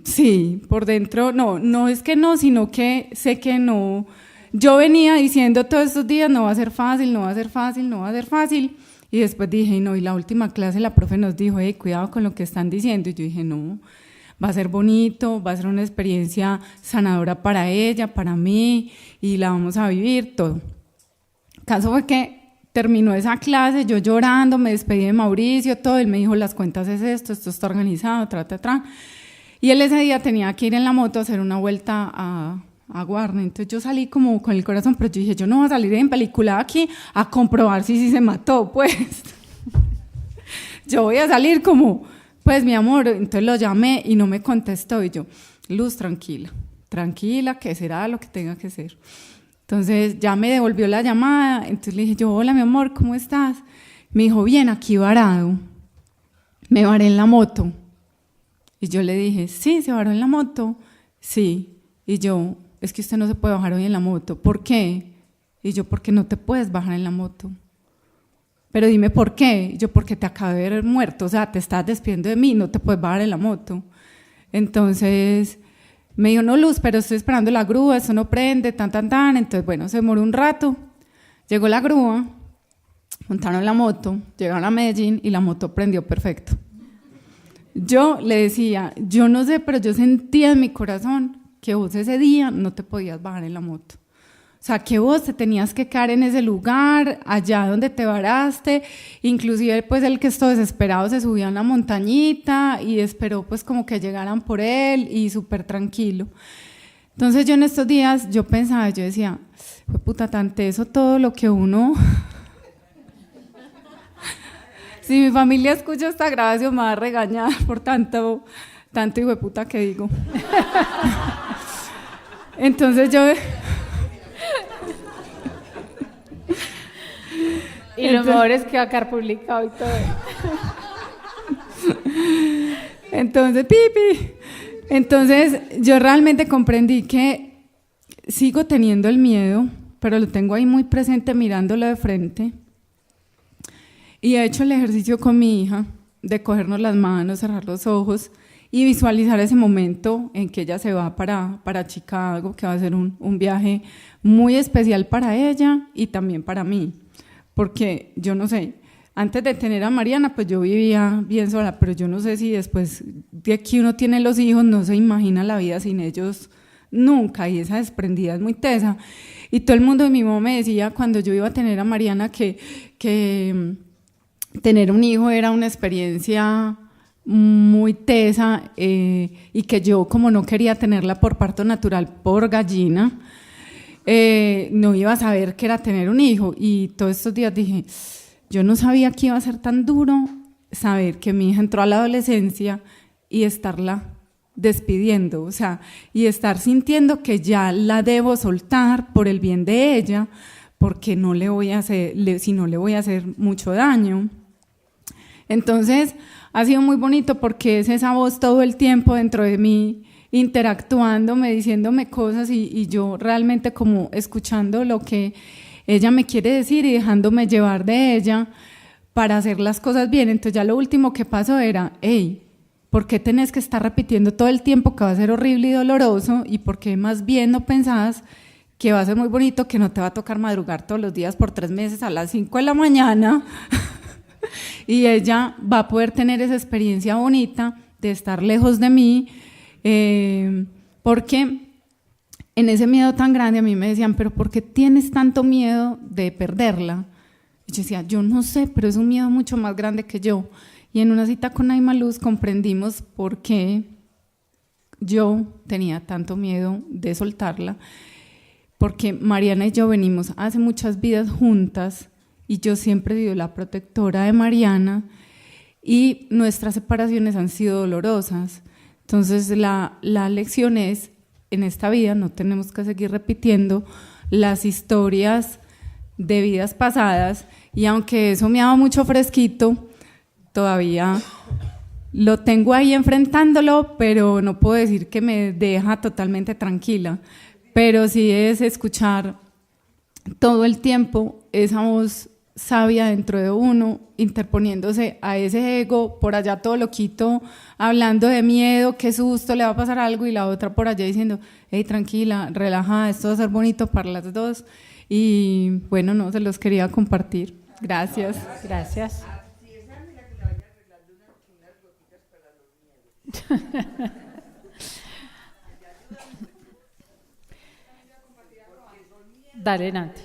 Sí, por dentro, no es que no, sino que sé que no. Yo venía diciendo todos estos días, no va a ser fácil, no va a ser fácil, no va a ser fácil. Y después dije, no, y la última clase la profe nos dijo, cuidado con lo que están diciendo. Y yo dije, no, va a ser bonito, va a ser una experiencia sanadora para ella, para mí, y la vamos a vivir, todo. El caso fue que terminó esa clase, yo llorando, me despedí de Mauricio, todo, él me dijo, las cuentas es esto está organizado, y él ese día tenía que ir en la moto a hacer una vuelta a Guarne, entonces yo salí como con el corazón, pero yo dije, yo no voy a salir en película aquí a comprobar si se mató, pues, yo voy a salir como, pues mi amor, entonces lo llamé y no me contestó, y yo, Luz, tranquila, que será lo que tenga que ser. Entonces ya me devolvió la llamada, entonces le dije yo, hola mi amor, ¿cómo estás? Me dijo, bien, aquí varado, me varé en la moto. Y yo le dije, sí, ¿se varó en la moto? Sí. Y yo, es que usted no se puede bajar hoy en la moto. ¿Por qué? Y yo, porque no te puedes bajar en la moto. Pero dime por qué. Y yo, porque te acabo de ver muerto, o sea, te estás despidiendo de mí, no te puedes bajar en la moto. Entonces me dijo, no, Luz, pero estoy esperando la grúa, eso no prende, entonces bueno, se demoró un rato, llegó la grúa, montaron la moto, llegaron a Medellín y la moto prendió perfecto. Yo le decía, yo no sé, pero yo sentía en mi corazón que vos ese día no te podías bajar en la moto. O sea, que vos te tenías que quedar en ese lugar, allá donde te varaste, inclusive pues el que estuvo desesperado se subió a una montañita y esperó pues como que llegaran por él y súper tranquilo. Entonces yo en estos días, yo pensaba, yo decía, fue puta, tan teso todo lo que uno... Si mi familia escucha esta grabación me va a regañar por tanto hijo de puta que digo. Entonces yo... Y lo mejor es que va a quedar publicado y todo. Entonces, pipi. Entonces, yo realmente comprendí que sigo teniendo el miedo, pero lo tengo ahí muy presente mirándolo de frente. Y he hecho el ejercicio con mi hija de cogernos las manos, cerrar los ojos y visualizar ese momento en que ella se va para Chicago, que va a ser un viaje muy especial para ella y también para mí. Porque yo no sé, antes de tener a Mariana, pues yo vivía bien sola, pero yo no sé si después de que uno tiene los hijos, no se imagina la vida sin ellos nunca, y esa desprendida es muy tesa. Y todo el mundo de mi mamá me decía cuando yo iba a tener a Mariana que tener un hijo era una experiencia muy tesa y que yo, como no quería tenerla por parto natural, por gallina, no iba a saber qué era tener un hijo. Y todos estos días dije, yo no sabía que iba a ser tan duro saber que mi hija entró a la adolescencia y estarla despidiendo, o sea, y estar sintiendo que ya la debo soltar por el bien de ella, porque no le voy a hacer, si no le voy a hacer mucho daño. Entonces ha sido muy bonito porque es esa voz todo el tiempo dentro de mí, interactuándome, diciéndome cosas y yo realmente como escuchando lo que ella me quiere decir y dejándome llevar de ella para hacer las cosas bien. Entonces ya lo último que pasó era, hey, ¿por qué tenés que estar repitiendo todo el tiempo que va a ser horrible y doloroso? ¿Y por qué más bien no pensás que va a ser muy bonito, que no te va a tocar madrugar todos los días por 3 meses a las 5 de la mañana? Y ella va a poder tener esa experiencia bonita de estar lejos de mí, porque en ese miedo tan grande a mí me decían, pero ¿por qué tienes tanto miedo de perderla? Y yo decía, yo no sé, pero es un miedo mucho más grande que yo. Y en una cita con Naima Luz comprendimos por qué yo tenía tanto miedo de soltarla, porque Mariana y yo venimos hace muchas vidas juntas y yo siempre he sido la protectora de Mariana y nuestras separaciones han sido dolorosas. Entonces la lección es, en esta vida no tenemos que seguir repitiendo las historias de vidas pasadas, y aunque eso me daba mucho fresquito, todavía lo tengo ahí enfrentándolo, pero no puedo decir que me deja totalmente tranquila, pero sí es escuchar todo el tiempo esa voz sabia dentro de uno, interponiéndose a ese ego, por allá todo loquito, hablando de miedo, qué susto, le va a pasar algo, y la otra por allá diciendo, hey, tranquila, relajada, esto va a ser bonito para las dos. Y bueno, no, se los quería compartir. Gracias. Gracias. Dale, Nati.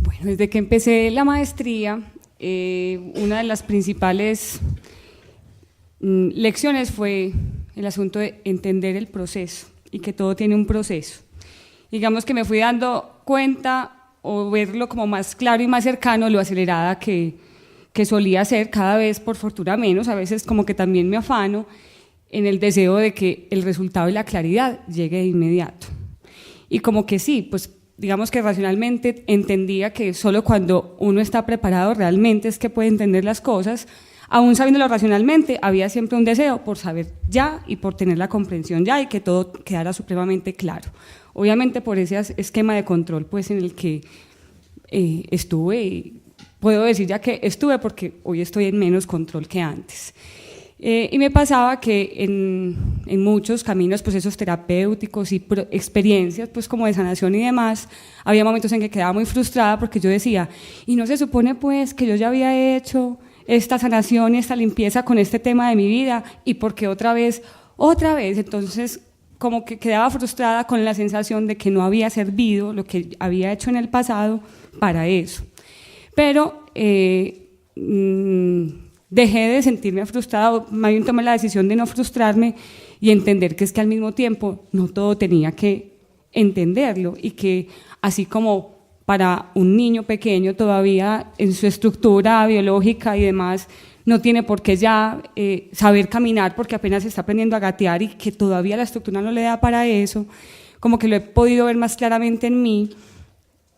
Bueno, desde que empecé la maestría, una de las principales lecciones fue el asunto de entender el proceso y que todo tiene un proceso. Digamos que me fui dando cuenta o verlo como más claro y más cercano, lo acelerada que solía ser, cada vez por fortuna menos, a veces como que también me afano en el deseo de que el resultado y la claridad llegue de inmediato. Y como que sí, pues digamos que racionalmente entendía que solo cuando uno está preparado realmente es que puede entender las cosas. Aún sabiéndolo racionalmente, había siempre un deseo por saber ya y por tener la comprensión ya y que todo quedara supremamente claro. Obviamente por ese esquema de control pues en el que estuve, puedo decir ya que estuve porque hoy estoy en menos control que antes. Y me pasaba que en muchos caminos, procesos terapéuticos y experiencias pues como de sanación y demás, había momentos en que quedaba muy frustrada porque yo decía, y no se supone pues que yo ya había hecho esta sanación y esta limpieza con este tema de mi vida, y porque otra vez, entonces como que quedaba frustrada con la sensación de que no había servido lo que había hecho en el pasado para eso. Pero dejé de sentirme frustrada, más bien tomé la decisión de no frustrarme y entender que es que al mismo tiempo no todo tenía que entenderlo, y que así como para un niño pequeño todavía en su estructura biológica y demás no tiene por qué ya saber caminar porque apenas está aprendiendo a gatear y que todavía la estructura no le da para eso, como que lo he podido ver más claramente en mí,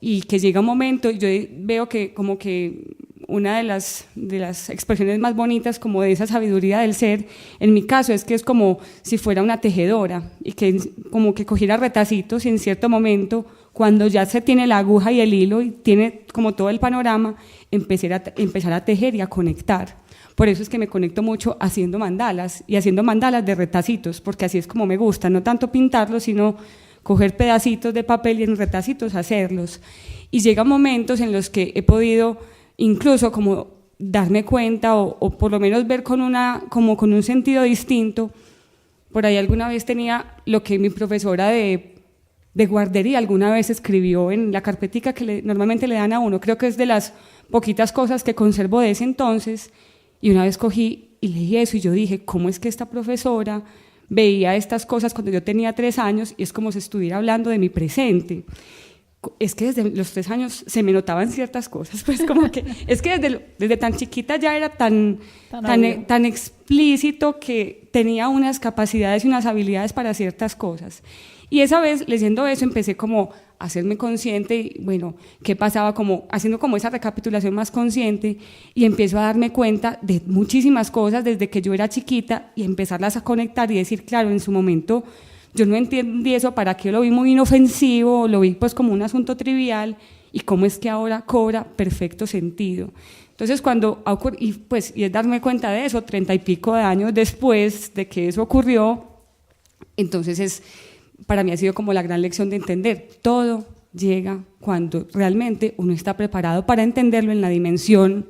y que llega un momento y yo veo que como que una de las expresiones más bonitas como de esa sabiduría del ser, en mi caso, es que es como si fuera una tejedora y que como que cogiera retacitos y en cierto momento, cuando ya se tiene la aguja y el hilo y tiene como todo el panorama, empezar a tejer y a conectar. Por eso es que me conecto mucho haciendo mandalas, y haciendo mandalas de retacitos, porque así es como me gusta, no tanto pintarlos, sino coger pedacitos de papel y en retacitos hacerlos. Y llegan momentos en los que he podido incluso como darme cuenta o por lo menos ver con un sentido distinto. Por ahí alguna vez tenía lo que mi profesora de guardería alguna vez escribió en la carpetica que normalmente le dan a uno, creo que es de las poquitas cosas que conservo de ese entonces, y una vez cogí y leí eso y yo dije, ¿cómo es que esta profesora veía estas cosas cuando yo tenía 3 años y es como si estuviera hablando de mi presente? Es que desde los 3 años se me notaban ciertas cosas, pues como que es que desde tan chiquita ya era tan explícito que tenía unas capacidades y unas habilidades para ciertas cosas. Y esa vez, leyendo eso, empecé como a hacerme consciente, y bueno, qué pasaba, como haciendo como esa recapitulación más consciente, y empiezo a darme cuenta de muchísimas cosas desde que yo era chiquita y empezarlas a conectar y decir, claro, en su momento yo no entendí eso, para qué, lo vi muy inofensivo, lo vi pues como un asunto trivial, y cómo es que ahora cobra perfecto sentido. Entonces cuando ocurre, y es darme cuenta de eso 30 y pico de años después de que eso ocurrió, entonces para mí ha sido como la gran lección de entender, todo llega cuando realmente uno está preparado para entenderlo en la dimensión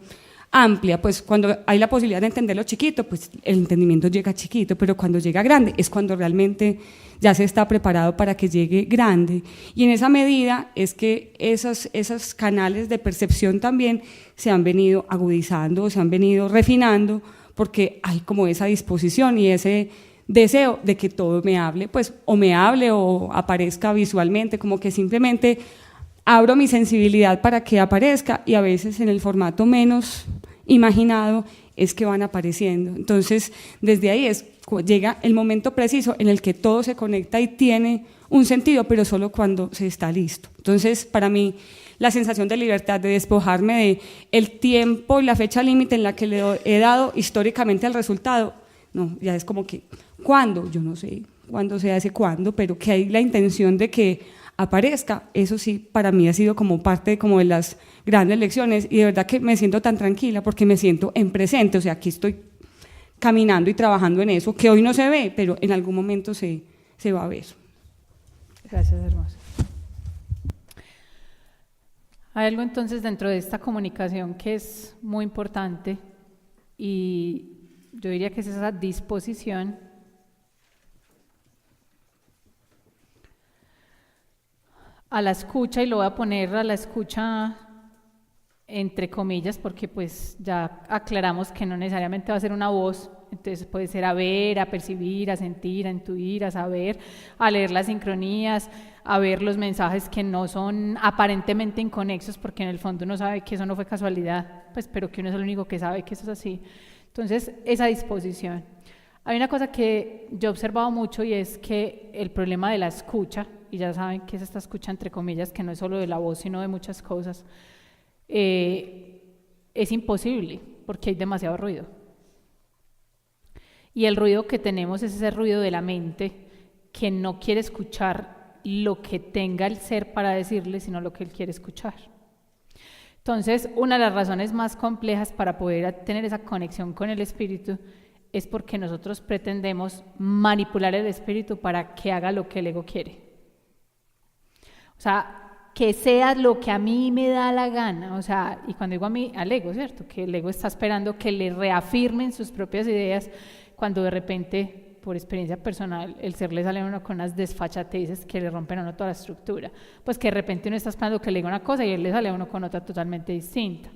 amplia. Pues cuando hay la posibilidad de entenderlo chiquito, pues el entendimiento llega chiquito, pero cuando llega grande es cuando realmente ya se está preparado para que llegue grande, y en esa medida es que esos canales de percepción también se han venido agudizando, se han venido refinando, porque hay como esa disposición y ese deseo de que todo me hable, pues o me hable o aparezca visualmente, como que simplemente abro mi sensibilidad para que aparezca, y a veces en el formato menos imaginado es que van apareciendo. Entonces desde ahí llega el momento preciso en el que todo se conecta y tiene un sentido, pero solo cuando se está listo. Entonces para mí la sensación de libertad, de despojarme de el tiempo y la fecha límite en la que le he dado históricamente al resultado, no, ya es como que, ¿cuándo? Yo no sé. cuando se hace cuándo, pero que hay la intención de que aparezca, eso sí, para mí ha sido como parte como de las grandes lecciones, y de verdad que me siento tan tranquila porque me siento en presente, o sea, aquí estoy caminando y trabajando en eso, que hoy no se ve, pero en algún momento se va a ver. Gracias, hermosa. Hay algo entonces dentro de esta comunicación que es muy importante, y yo diría que es esa disposición a la escucha, y lo voy a poner a la escucha entre comillas porque pues ya aclaramos que no necesariamente va a ser una voz, entonces puede ser a ver, a percibir, a sentir, a intuir, a saber, a leer las sincronías, a ver los mensajes que no son aparentemente inconexos, porque en el fondo uno sabe que eso no fue casualidad, pues, pero que uno es el único que sabe que eso es así. Entonces, esa disposición. Hay una cosa que yo he observado mucho, y es que el problema de la escucha, y ya saben que es esta escucha entre comillas, que no es solo de la voz, sino de muchas cosas, es imposible, porque hay demasiado ruido. Y el ruido que tenemos es ese ruido de la mente que no quiere escuchar lo que tenga el ser para decirle, sino lo que él quiere escuchar. Entonces, una de las razones más complejas para poder tener esa conexión con el espíritu es porque nosotros pretendemos manipular el espíritu para que haga lo que el ego quiere. O sea, que sea lo que a mí me da la gana, o sea, y cuando digo a mí, al ego, ¿cierto? Que el ego está esperando que le reafirmen sus propias ideas, cuando de repente, por experiencia personal, el ser le sale a uno con unas desfachateces que le rompen a uno toda la estructura, pues que de repente uno está esperando que le diga una cosa y él le sale a uno con otra totalmente distinta.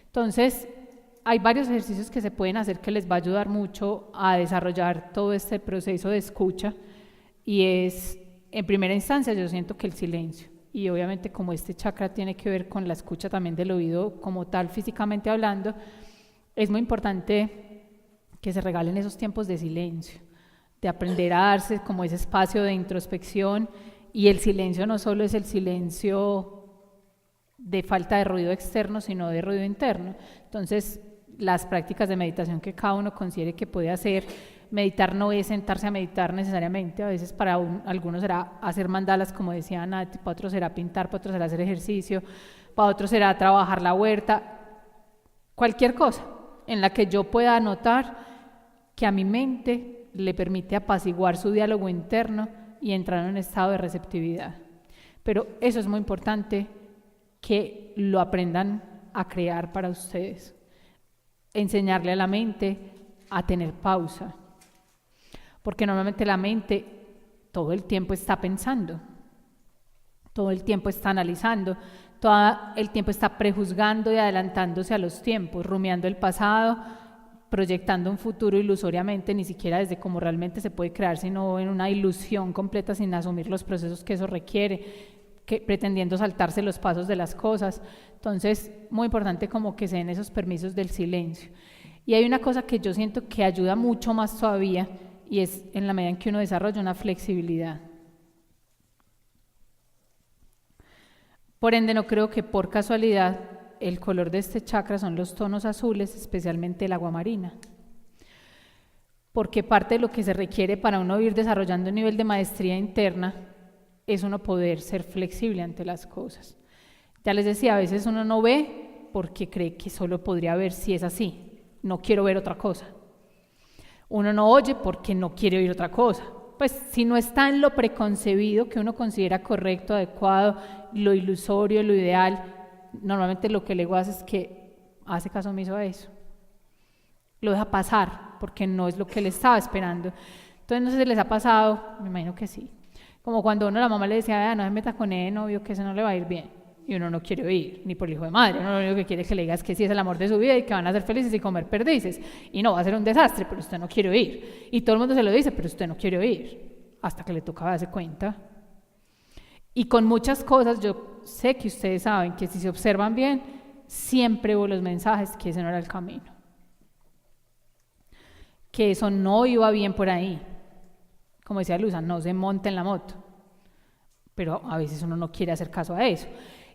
Entonces, hay varios ejercicios que se pueden hacer que les va a ayudar mucho a desarrollar todo este proceso de escucha, y es, en primera instancia, yo siento que el silencio. Y obviamente como este chakra tiene que ver con la escucha también del oído como tal, físicamente hablando, es muy importante que se regalen esos tiempos de silencio, de aprender a darse como ese espacio de introspección. Y el silencio no solo es el silencio de falta de ruido externo, sino de ruido interno. Entonces, las prácticas de meditación que cada uno considere que puede hacer. Meditar no es sentarse a meditar necesariamente, a veces para algunos será hacer mandalas, como decía Nati, para otros será pintar, para otros será hacer ejercicio, para otros será trabajar la huerta, cualquier cosa en la que yo pueda notar que a mi mente le permite apaciguar su diálogo interno y entrar en un estado de receptividad. Pero eso es muy importante que lo aprendan a crear para ustedes, enseñarle a la mente a tener pausa. Porque normalmente la mente todo el tiempo está pensando, todo el tiempo está analizando, todo el tiempo está prejuzgando y adelantándose a los tiempos, rumiando el pasado, proyectando un futuro ilusoriamente, ni siquiera desde cómo realmente se puede crear, sino en una ilusión completa sin asumir los procesos que eso requiere, pretendiendo saltarse los pasos de las cosas. Entonces, muy importante como que se den esos permisos del silencio. Y hay una cosa que yo siento que ayuda mucho más todavía, y es en la medida en que uno desarrolla una flexibilidad. Por ende, no creo que por casualidad el color de este chakra son los tonos azules, especialmente el agua marina. Porque parte de lo que se requiere para uno ir desarrollando un nivel de maestría interna es uno poder ser flexible ante las cosas. Ya les decía, a veces uno no ve porque cree que solo podría ver si es así. No quiero ver otra cosa. Uno no oye porque no quiere oír otra cosa. Pues si no está en lo preconcebido que uno considera correcto, adecuado, lo ilusorio, lo ideal, normalmente lo que el ego hace es que hace caso omiso a eso. Lo deja pasar porque no es lo que él estaba esperando. Entonces no sé si les ha pasado, me imagino que sí. Como cuando uno a la mamá le decía, no se meta con ese novio que ese no le va a ir bien. Y uno no quiere oír, ni por el hijo de madre, uno lo único que quiere es que le digas que sí es el amor de su vida y que van a ser felices y comer perdices, y no, va a ser un desastre, pero usted no quiere oír, y todo el mundo se lo dice, pero usted no quiere oír, hasta que le toca darse cuenta. Y con muchas cosas, yo sé que ustedes saben que si se observan bien, siempre hubo los mensajes que ese no era el camino, que eso no iba bien por ahí, como decía Luza, no se monte en la moto, pero a veces uno no quiere hacer caso a eso.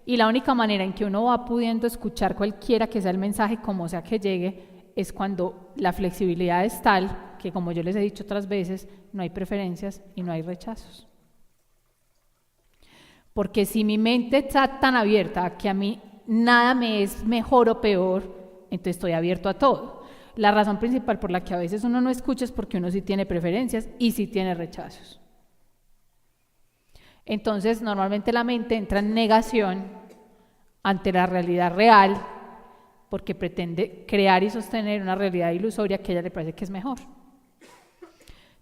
Y la única manera en que uno va pudiendo escuchar cualquiera que sea el mensaje, como sea que llegue, es cuando la flexibilidad es tal pensar que, como yo les he dicho otras veces, no hay preferencias y no hay rechazos. Porque si mi mente está tan abierta a que a mí nada me es mejor o peor, entonces estoy abierto a todo. La razón principal por la que a veces uno no escucha es porque uno sí tiene preferencias y sí tiene rechazos. Entonces, normalmente la mente entra en negación ante la realidad real porque pretende crear y sostener una realidad ilusoria que a ella le parece que es mejor.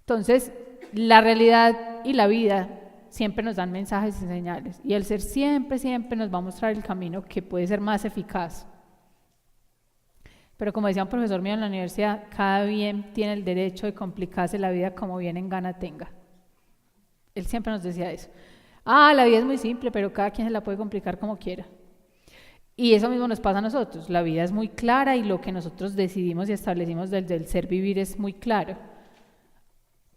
Entonces, la realidad y la vida siempre nos dan mensajes y señales, y el ser siempre nos va a mostrar el camino que puede ser más eficaz. Pero como decía un profesor mío en la universidad, cada bien tiene el derecho de complicarse la vida como bien en gana tenga. Él siempre nos decía eso. La vida es muy simple, pero cada quien se la puede complicar como quiera. Y eso mismo nos pasa a nosotros. La vida es muy clara y lo que nosotros decidimos y establecimos desde el ser vivir es muy claro.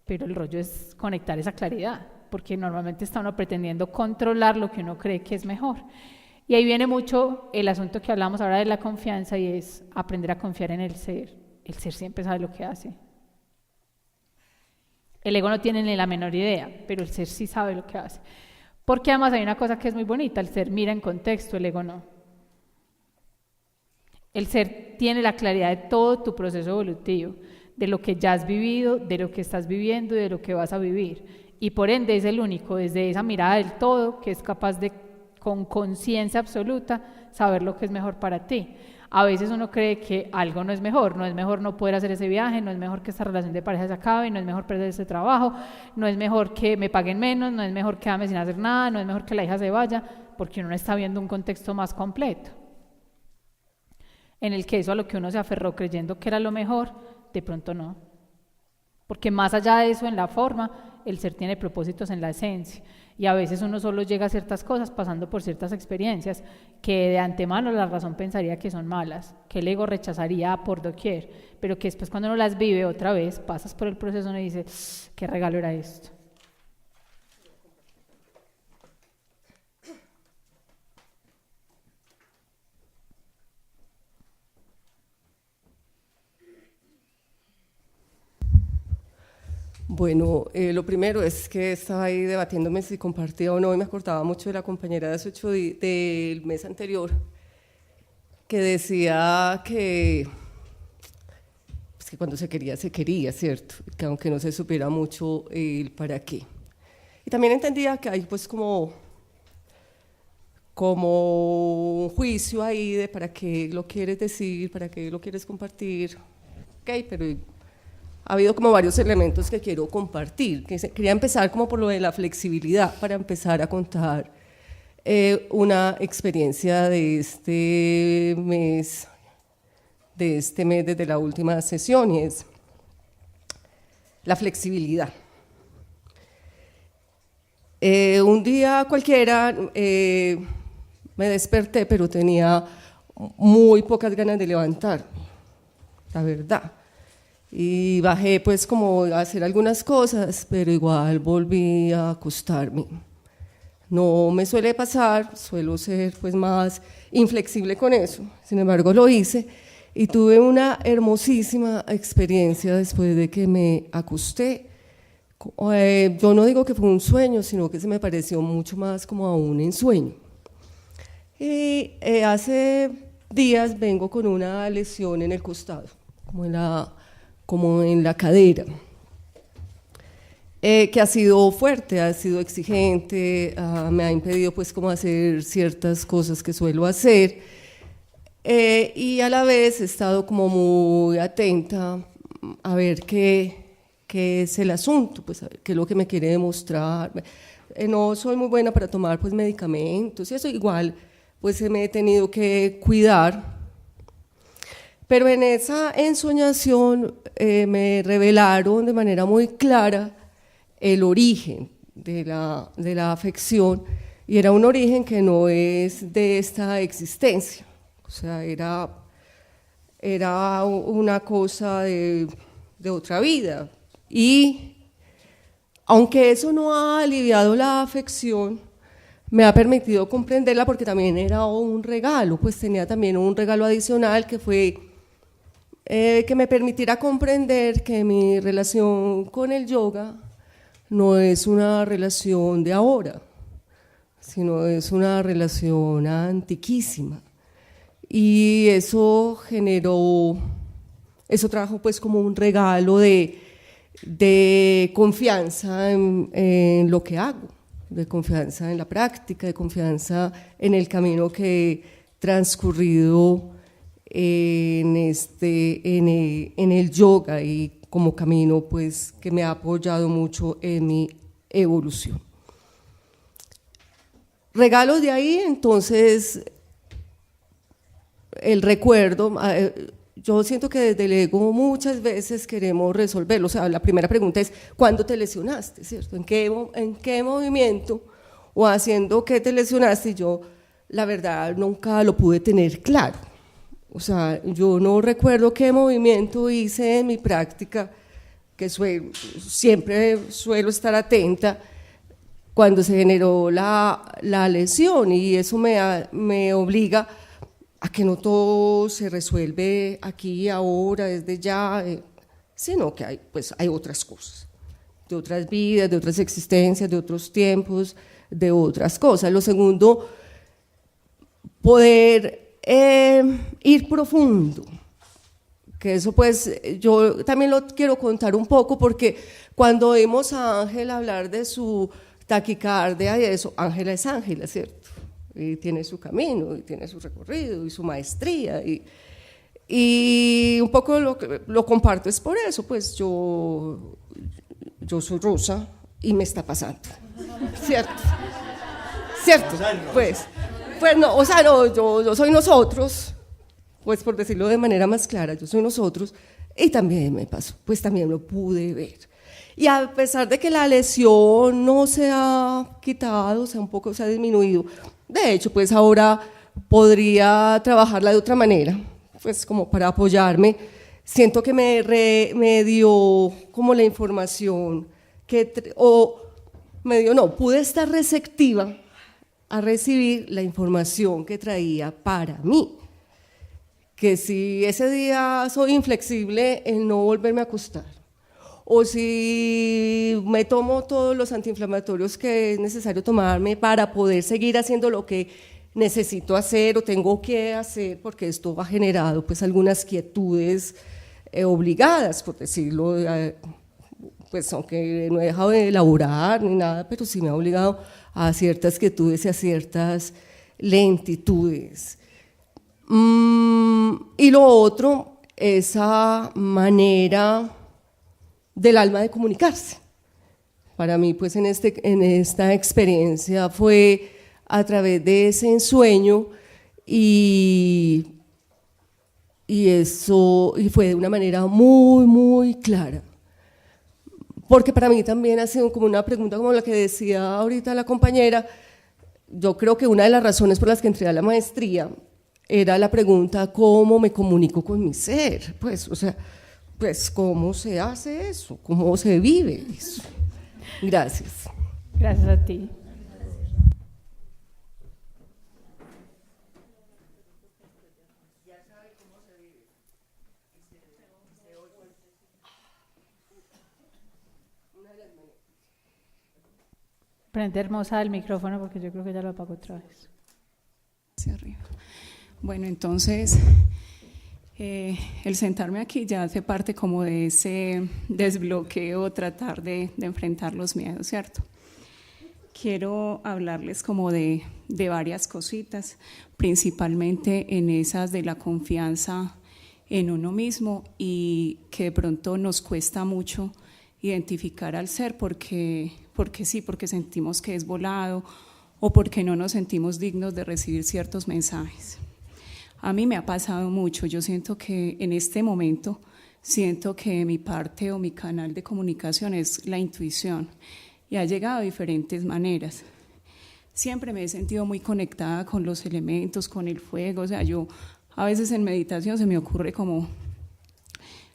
Pero el rollo es conectar esa claridad, porque normalmente está uno pretendiendo controlar lo que uno cree que es mejor. Y ahí viene mucho el asunto que hablamos ahora de la confianza, y es aprender a confiar en el ser. El ser siempre sabe lo que hace. El ego no tiene ni la menor idea, pero el ser sí sabe lo que hace. Porque además hay una cosa que es muy bonita, el ser mira en contexto, el ego no. El ser tiene la claridad de todo tu proceso evolutivo, de lo que ya has vivido, de lo que estás viviendo y de lo que vas a vivir. Y por ende es el único, desde esa mirada del todo, que es capaz de, con conciencia absoluta, saber lo que es mejor para ti. A veces uno cree que algo no es mejor no poder hacer ese viaje, no es mejor que esta relación de pareja se acabe, no es mejor perder ese trabajo, no es mejor que me paguen menos, no es mejor quedarme sin hacer nada, no es mejor que la hija se vaya, porque uno no está viendo un contexto más completo, en el que eso a lo que uno se aferró creyendo que era lo mejor, de pronto no. Porque más allá de eso en la forma, el ser tiene propósitos en la esencia. Y a veces uno solo llega a ciertas cosas pasando por ciertas experiencias que de antemano la razón pensaría que son malas, que el ego rechazaría por doquier, pero que después cuando uno las vive otra vez, pasas por el proceso, uno dice, ¿qué regalo era esto? Bueno, lo primero es que estaba ahí debatiéndome si compartía o no, y me acordaba mucho de la compañera de hace 8 días, del mes anterior, que decía que, pues que cuando se quería, ¿cierto? Que aunque no se supiera mucho el para qué. Y también entendía que hay pues como un juicio ahí de para qué lo quieres decir, para qué lo quieres compartir, ok, pero ha habido como varios elementos que quiero compartir. Quería empezar como por lo de la flexibilidad, para empezar a contar una experiencia de este mes desde la última sesión, y es la flexibilidad. Un día cualquiera me desperté, pero tenía muy pocas ganas de levantarme, la verdad. Y bajé pues como a hacer algunas cosas, pero igual volví a acostarme. No me suele pasar, suelo ser pues más inflexible con eso, sin embargo lo hice y tuve una hermosísima experiencia después de que me acosté. Yo no digo que fue un sueño, sino que se me pareció mucho más como a un ensueño. Y hace días vengo con una lesión en el costado, como en la cadera, que ha sido fuerte, ha sido exigente, me ha impedido pues como hacer ciertas cosas que suelo hacer, y a la vez he estado como muy atenta a ver qué es el asunto, pues a ver qué es lo que me quiere demostrar. No soy muy buena para tomar pues medicamentos y eso, igual pues me he tenido que cuidar. Pero en esa ensoñación me revelaron de manera muy clara el origen de la afección, y era un origen que no es de esta existencia, o sea, era una cosa de otra vida. Y aunque eso no ha aliviado la afección, me ha permitido comprenderla, porque también era un regalo, pues tenía también un regalo adicional que fue que me permitiera comprender que mi relación con el yoga no es una relación de ahora, sino es una relación antiquísima. Y eso trajo pues como un regalo de confianza en lo que hago, de confianza en la práctica, de confianza en el camino que he transcurrido en el yoga, y como camino pues que me ha apoyado mucho en mi evolución. Regalos de ahí, entonces, el recuerdo. Yo siento que desde el ego muchas veces queremos resolverlo. O sea, la primera pregunta es, ¿cuándo te lesionaste? ¿Cierto? ¿En qué movimiento o haciendo qué te lesionaste? Y yo, la verdad, nunca lo pude tener claro. O sea, yo no recuerdo qué movimiento hice en mi práctica, que siempre suelo estar atenta cuando se generó la lesión, y eso me obliga a que no todo se resuelve aquí y ahora, desde ya, sino que hay otras cosas, de otras vidas, de otras existencias, de otros tiempos, de otras cosas. Lo segundo, poder ir profundo, que eso pues yo también lo quiero contar un poco, porque cuando oímos a Ángela hablar de su taquicardia y eso, Ángela es Ángela, ¿cierto? Y tiene su camino, y tiene su recorrido, y su maestría, y un poco lo comparto es por eso, pues yo soy rusa y me está pasando, ¿cierto? Pues no, o sea, no, yo soy nosotros, pues por decirlo de manera más clara, yo soy nosotros, y también me pasó, pues también lo pude ver. Y a pesar de que la lesión no se ha quitado, o sea, un poco se ha disminuido, de hecho, pues ahora podría trabajarla de otra manera, pues como para apoyarme. Siento que me dio como la información, pude estar receptiva a recibir la información que traía para mí. Que si ese día soy inflexible en no volverme a acostar, o si me tomo todos los antiinflamatorios que es necesario tomarme para poder seguir haciendo lo que necesito hacer o tengo que hacer, porque esto ha generado pues algunas quietudes obligadas, por decirlo, pues aunque no he dejado de elaborar ni nada, pero sí me ha obligado a ciertas quietudes y a ciertas lentitudes. Y lo otro, esa manera del alma de comunicarse. Para mí, pues en esta experiencia fue a través de ese ensueño, y fue de una manera muy, muy clara. Porque para mí también ha sido como una pregunta como la que decía ahorita la compañera. Yo creo que una de las razones por las que entré a la maestría era la pregunta, ¿cómo me comunico con mi ser? Pues, o sea, pues, ¿cómo se hace eso? ¿Cómo se vive eso? Gracias. Gracias a ti. Prende hermosa el micrófono, porque yo creo que ya lo apagó otra vez. Hacia arriba. Bueno, entonces, el sentarme aquí ya hace parte como de ese desbloqueo, tratar de enfrentar los miedos, ¿cierto? Quiero hablarles como de varias cositas, principalmente en esas de la confianza en uno mismo, y que de pronto nos cuesta mucho identificar al ser porque sentimos que es volado, o porque no nos sentimos dignos de recibir ciertos mensajes. A mí me ha pasado mucho. Yo siento que en este momento, siento que mi parte o mi canal de comunicación es la intuición, y ha llegado de diferentes maneras. Siempre me he sentido muy conectada con los elementos, con el fuego. O sea, yo a veces en meditación se me ocurre como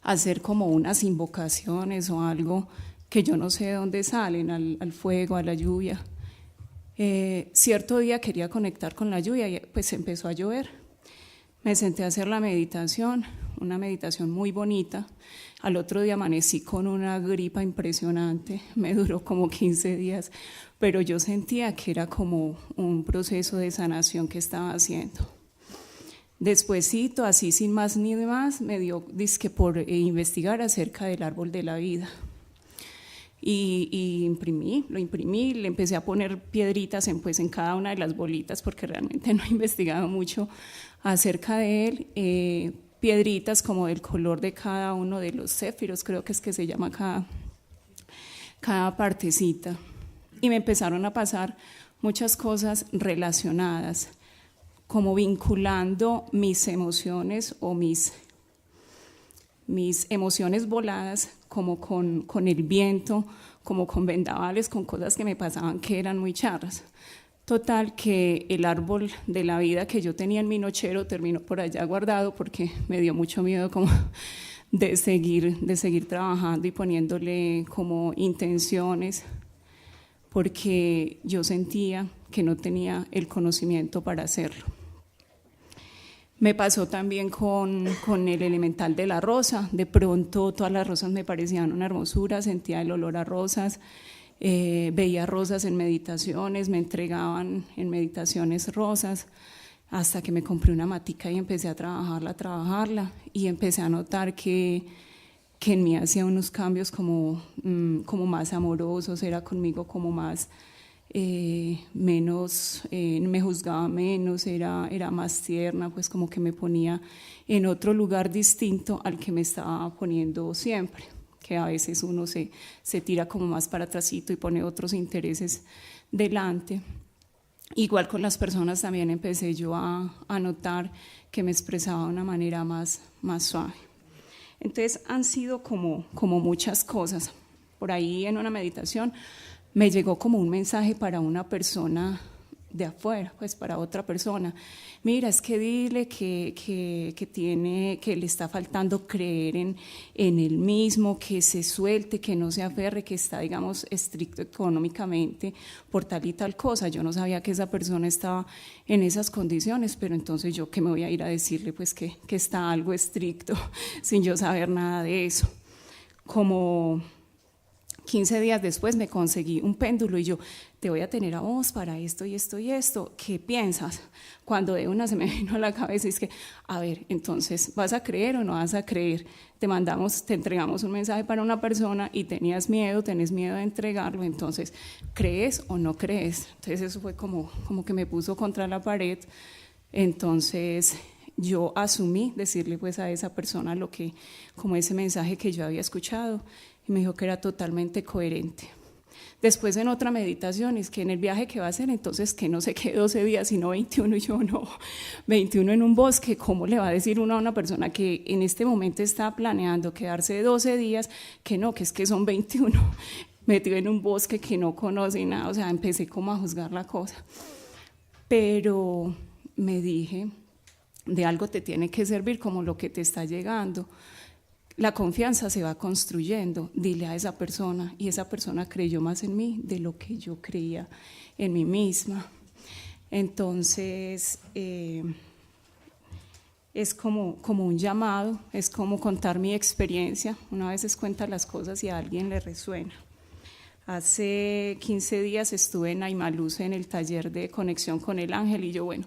hacer como unas invocaciones o algo que yo no sé de dónde salen, al fuego, a la lluvia. Cierto día quería conectar con la lluvia y pues empezó a llover. Me senté a hacer la meditación, una meditación muy bonita. Al otro día amanecí con una gripa impresionante, me duró como 15 días, pero yo sentía que era como un proceso de sanación que estaba haciendo. Despuésito, así sin más ni demás, me dio dizque por investigar acerca del árbol de la vida. Y lo imprimí, le empecé a poner piedritas en cada una de las bolitas, porque realmente no he investigado mucho acerca de él, piedritas como del color de cada uno de los céfiros, creo que es que se llama cada partecita. Y me empezaron a pasar muchas cosas relacionadas, como vinculando mis emociones o mis emociones voladas, como con el viento, como con vendavales, con cosas que me pasaban que eran muy charras. Total, que el árbol de la vida que yo tenía en mi nochero terminó por allá guardado, porque me dio mucho miedo como de seguir trabajando y poniéndole como intenciones, porque yo sentía que no tenía el conocimiento para hacerlo. Me pasó también con el elemental de la rosa. De pronto todas las rosas me parecían una hermosura, sentía el olor a rosas, veía rosas en meditaciones, me entregaban en meditaciones rosas, hasta que me compré una matica y empecé a trabajarla, y empecé a notar que en mí hacía unos cambios como más amorosos, era conmigo como más... menos, me juzgaba menos, era más tierna, pues como que me ponía en otro lugar distinto al que me estaba poniendo siempre, que a veces uno se tira como más para atrásito y pone otros intereses delante. Igual con las personas también empecé yo a notar que me expresaba de una manera más suave. Entonces han sido como muchas cosas. Por ahí en una meditación me llegó como un mensaje para una persona de afuera, pues para otra persona. Mira, es que dile que le está faltando creer en él mismo, que se suelte, que no se aferre, que está, digamos, estricto económicamente por tal y tal cosa. Yo no sabía que esa persona estaba en esas condiciones, pero entonces yo que me voy a ir a decirle pues que está algo estricto sin yo saber nada de eso. Como 15 días después me conseguí un péndulo y yo, te voy a tener a vos para esto y esto y esto, ¿qué piensas? Cuando de una se me vino a la cabeza, es que, a ver, entonces, ¿vas a creer o no vas a creer? Te entregamos un mensaje para una persona y tenés miedo de entregarlo, entonces, ¿crees o no crees? Entonces eso fue como que me puso contra la pared. Entonces yo asumí decirle pues a esa persona como ese mensaje que yo había escuchado, y me dijo que era totalmente coherente. Después en otra meditación es que en el viaje que va a hacer, entonces que no se quede 12 días sino 21, y yo no, 21 en un bosque, ¿cómo le va a decir uno a una persona que en este momento está planeando quedarse 12 días, que no, que es que son 21, metido en un bosque que no conoce nada? O sea, empecé como a juzgar la cosa, pero me dije, de algo te tiene que servir como lo que te está llegando. La confianza se va construyendo, dile a esa persona, y esa persona creyó más en mí de lo que yo creía en mí misma. Entonces es como un llamado, es como contar mi experiencia. Una vez cuenta las cosas y a alguien le resuena. Hace 15 días estuve en Aymaluce en el taller de conexión con el ángel, y yo, bueno,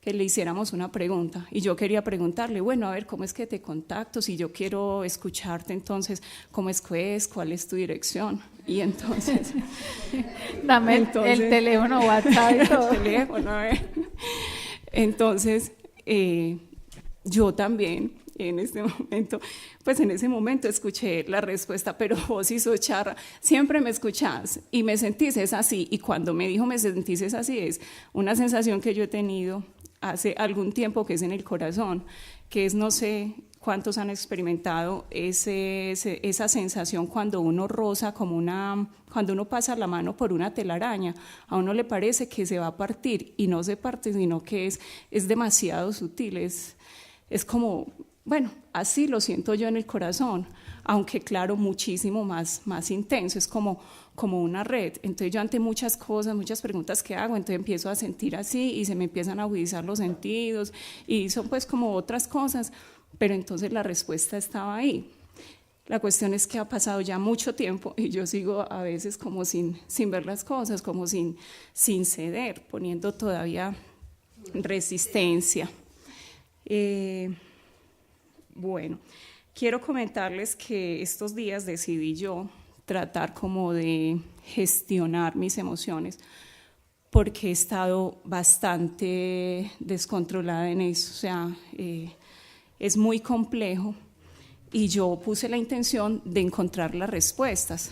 que le hiciéramos una pregunta, y yo quería preguntarle, bueno, a ver, ¿cómo es que te contacto? Si yo quiero escucharte, entonces, ¿cómo es que es? ¿Cuál es tu dirección? Y entonces... Dame el teléfono, WhatsApp y todo. El teléfono, a ver. Entonces, yo también, en ese momento escuché la respuesta, pero vos y sos charra, siempre me escuchás y me sentís es así, y cuando me dijo me sentís es así, es una sensación que yo he tenido hace algún tiempo, que es en el corazón, que es, no sé cuántos han experimentado esa sensación cuando uno roza cuando uno pasa la mano por una telaraña, a uno le parece que se va a partir y no se parte, sino que es demasiado sutil, es como, bueno, así lo siento yo en el corazón, aunque claro, muchísimo más intenso, es como una red. Entonces yo ante muchas cosas, muchas preguntas que hago, entonces empiezo a sentir así y se me empiezan a agudizar los sentidos, y son pues como otras cosas, pero entonces la respuesta estaba ahí. La cuestión es que ha pasado ya mucho tiempo y yo sigo a veces como sin ver las cosas, como sin ceder, poniendo todavía resistencia. Bueno, quiero comentarles que estos días decidí yo tratar como de gestionar mis emociones, porque he estado bastante descontrolada en eso, o sea, es muy complejo y yo puse la intención de encontrar las respuestas.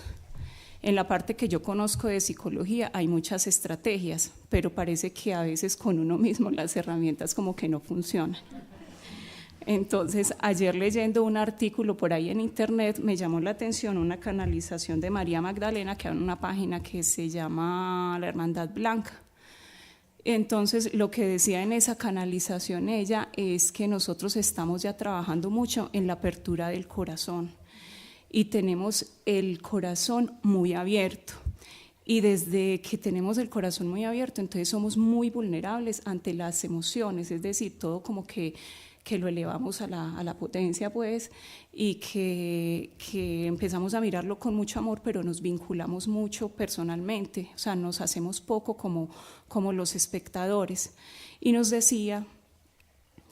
En la parte que yo conozco de psicología hay muchas estrategias, pero parece que a veces con uno mismo las herramientas como que no funcionan. Entonces, ayer leyendo un artículo por ahí en internet me llamó la atención una canalización de María Magdalena que hay en una página que se llama La Hermandad Blanca. Entonces, lo que decía en esa canalización ella es que nosotros estamos ya trabajando mucho en la apertura del corazón y tenemos el corazón muy abierto. Y desde que tenemos el corazón muy abierto, entonces somos muy vulnerables ante las emociones, es decir, todo como que lo elevamos a la potencia, pues, y que empezamos a mirarlo con mucho amor, pero nos vinculamos mucho personalmente, o sea, nos hacemos poco como los espectadores. Y nos decía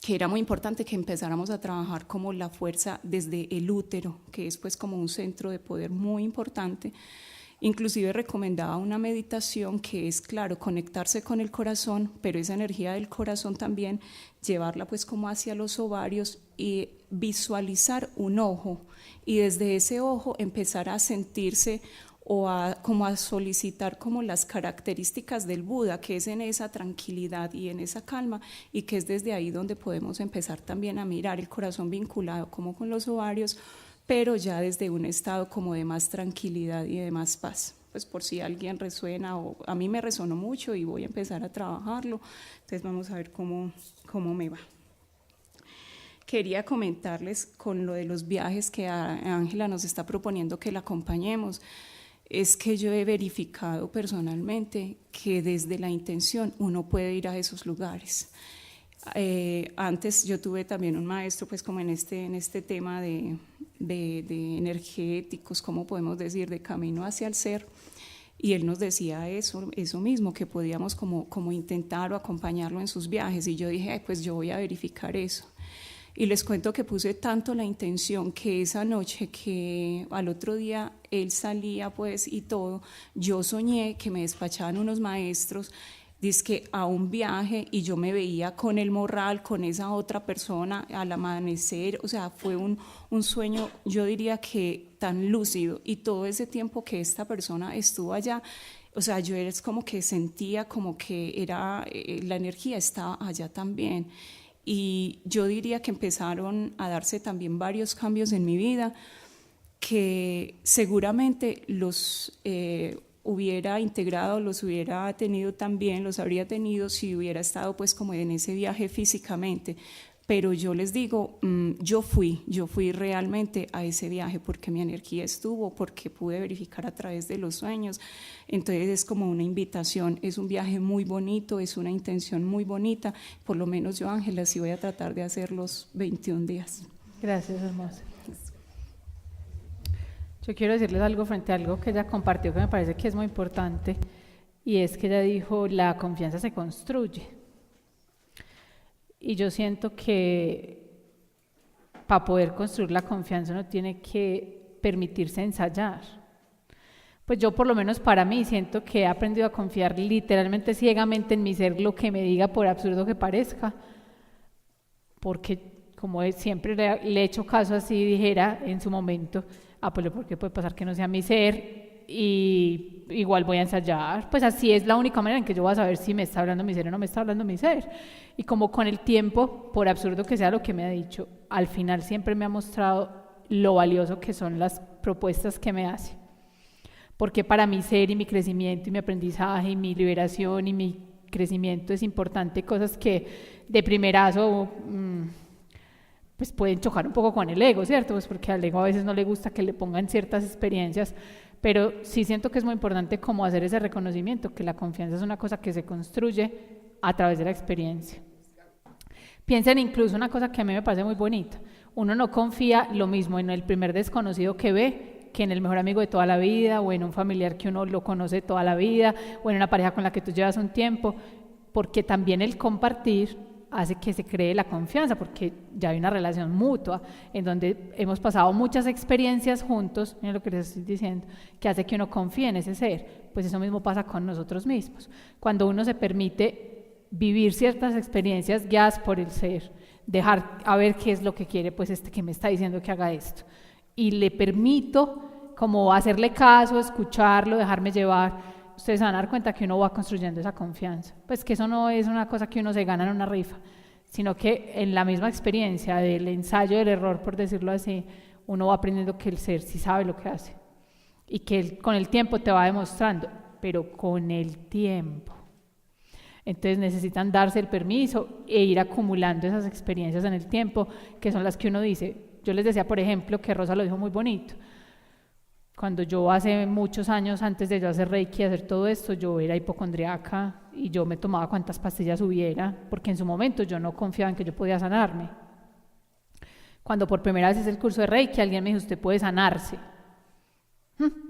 que era muy importante que empezáramos a trabajar como la fuerza desde el útero, que es pues como un centro de poder muy importante. Inclusive recomendaba una meditación que es, claro, conectarse con el corazón, pero esa energía del corazón también llevarla pues como hacia los ovarios y visualizar un ojo y desde ese ojo empezar a sentirse o como a solicitar como las características del Buda, que es en esa tranquilidad y en esa calma, y que es desde ahí donde podemos empezar también a mirar el corazón vinculado como con los ovarios, pero ya desde un estado como de más tranquilidad y de más paz. Pues por si alguien resuena, o a mí me resonó mucho y voy a empezar a trabajarlo, entonces vamos a ver cómo me va. Quería comentarles con lo de los viajes que Ángela nos está proponiendo que la acompañemos, es que yo he verificado personalmente que desde la intención uno puede ir a esos lugares. Antes yo tuve también un maestro pues como en este tema de energéticos, ¿cómo podemos decir?, de camino hacia el ser, y él nos decía eso mismo, que podíamos como intentar o acompañarlo en sus viajes, y yo dije, pues yo voy a verificar eso. Y les cuento que puse tanto la intención que esa noche, que al otro día él salía pues y todo, yo soñé que me despachaban unos maestros dizque a un viaje y yo me veía con el morral, con esa otra persona al amanecer, o sea, fue un sueño, yo diría que tan lúcido, y todo ese tiempo que esta persona estuvo allá, o sea, yo es como que sentía como que era, la energía estaba allá también, y yo diría que empezaron a darse también varios cambios en mi vida, que seguramente los hubiera integrado, los hubiera tenido también, los habría tenido si hubiera estado pues como en ese viaje físicamente, pero yo les digo, yo fui realmente a ese viaje porque mi energía estuvo, porque pude verificar a través de los sueños, entonces es como una invitación, es un viaje muy bonito, es una intención muy bonita, por lo menos yo, Ángela, sí voy a tratar de hacer los 21 días. Gracias, hermosa. Yo quiero decirles algo frente a algo que ella compartió que me parece que es muy importante, y es que ella dijo, la confianza se construye. Y yo siento que para poder construir la confianza uno tiene que permitirse ensayar. Pues yo por lo menos para mí siento que he aprendido a confiar literalmente ciegamente en mi ser, lo que me diga, por absurdo que parezca, porque como siempre le he hecho caso así, dijera en su momento, pues porque puede pasar que no sea mi ser, y igual voy a ensayar, pues así es la única manera en que yo voy a saber si me está hablando mi ser o no me está hablando mi ser. Y como con el tiempo, por absurdo que sea lo que me ha dicho, al final siempre me ha mostrado lo valioso que son las propuestas que me hace, porque para mi ser y mi crecimiento y mi aprendizaje y mi liberación y mi crecimiento es importante, cosas que de primerazo pues pueden chocar un poco con el ego, ¿cierto? Pues porque al ego a veces no le gusta que le pongan ciertas experiencias, pero sí siento que es muy importante como hacer ese reconocimiento, que la confianza es una cosa que se construye a través de la experiencia. Piensen incluso una cosa que a mí me parece muy bonita. Uno no confía lo mismo en el primer desconocido que ve que en el mejor amigo de toda la vida, o en un familiar que uno lo conoce toda la vida, o en una pareja con la que tú llevas un tiempo, porque también el compartir hace que se cree la confianza, porque ya hay una relación mutua en donde hemos pasado muchas experiencias juntos, miren lo que les estoy diciendo, que hace que uno confíe en ese ser. Pues eso mismo pasa con nosotros mismos. Cuando uno se permite vivir ciertas experiencias guiadas por el ser, dejar a ver qué es lo que quiere, pues que me está diciendo que haga esto, y le permito como hacerle caso, escucharlo, dejarme llevar, ustedes se van a dar cuenta que uno va construyendo esa confianza. Pues que eso no es una cosa que uno se gana en una rifa, sino que en la misma experiencia del ensayo del error, por decirlo así, uno va aprendiendo que el ser sí sabe lo que hace, y que él, con el tiempo te va demostrando, pero con el tiempo. Entonces necesitan darse el permiso e ir acumulando esas experiencias en el tiempo, que son las que uno dice. Yo les decía, por ejemplo, que Rosa lo dijo muy bonito. Cuando yo hace muchos años, antes de yo hacer Reiki y hacer todo esto, yo era hipocondriaca y yo me tomaba cuantas pastillas hubiera, porque en su momento yo no confiaba en que yo podía sanarme. Cuando por primera vez hice el curso de Reiki, alguien me dijo, usted puede sanarse.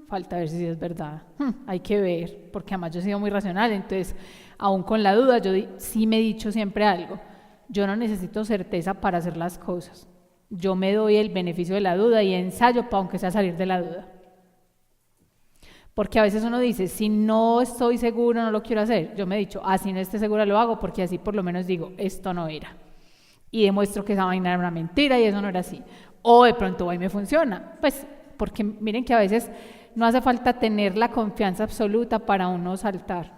Falta ver si es verdad, hay que ver, porque además yo he sido muy racional, entonces aún con la duda yo sí me he dicho siempre algo, yo no necesito certeza para hacer las cosas, yo me doy el beneficio de la duda y ensayo para aunque sea salir de la duda, porque a veces uno dice, si no estoy seguro no lo quiero hacer. Yo me he dicho, así no esté segura lo hago, porque así por lo menos digo, esto no era, y demuestro que esa vaina era una mentira y eso no era así, o de pronto ahí me funciona, pues porque miren que a veces no hace falta tener la confianza absoluta para uno saltar.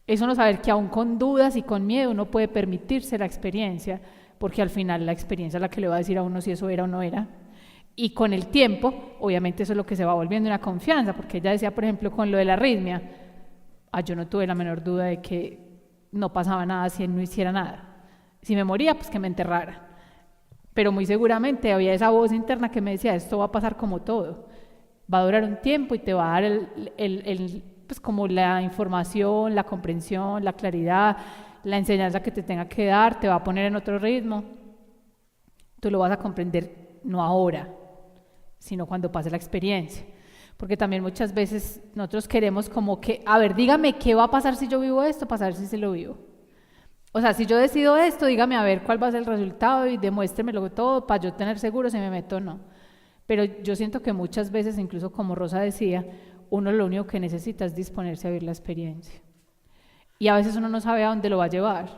Es uno saber que aún con dudas y con miedo uno puede permitirse la experiencia, porque al final la experiencia es la que le va a decir a uno si eso era o no era. Y con el tiempo, obviamente eso es lo que se va volviendo una confianza, porque ella decía, por ejemplo, con lo de la arritmia, yo no tuve la menor duda de que no pasaba nada si él no hiciera nada. Si me moría, pues que me enterrara. Pero muy seguramente había esa voz interna que me decía, esto va a pasar como todo. Va a durar un tiempo y te va a dar pues como la información, la comprensión, la claridad, la enseñanza que te tenga que dar, te va a poner en otro ritmo. Tú lo vas a comprender no ahora, sino cuando pase la experiencia. Porque también muchas veces nosotros queremos como que, a ver, dígame qué va a pasar si yo vivo esto, para saber si se lo vivo. O sea, si yo decido esto, dígame a ver cuál va a ser el resultado y demuéstremelo todo para yo tener seguro si me meto o no. Pero yo siento que muchas veces, incluso como Rosa decía, uno lo único que necesita es disponerse a vivir la experiencia. Y a veces uno no sabe a dónde lo va a llevar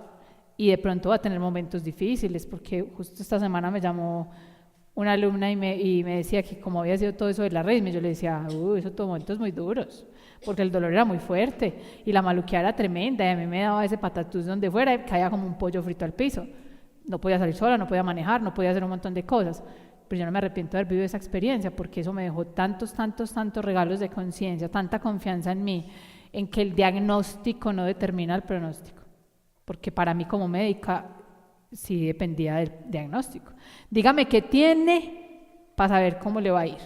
y de pronto va a tener momentos difíciles, porque justo esta semana me llamó una alumna y me decía que como había sido todo eso de la arritmia, yo le decía, eso tuvo momentos muy duros, porque el dolor era muy fuerte y la maluqueada era tremenda y a mí me daba ese patatús donde fuera y caía como un pollo frito al piso. No podía salir sola, no podía manejar, no podía hacer un montón de cosas, pero yo no me arrepiento de haber vivido esa experiencia, porque eso me dejó tantos regalos de conciencia, tanta confianza en mí, en que el diagnóstico no determina el pronóstico, porque para mí como médica sí dependía del diagnóstico. Dígame qué tiene para saber cómo le va a ir.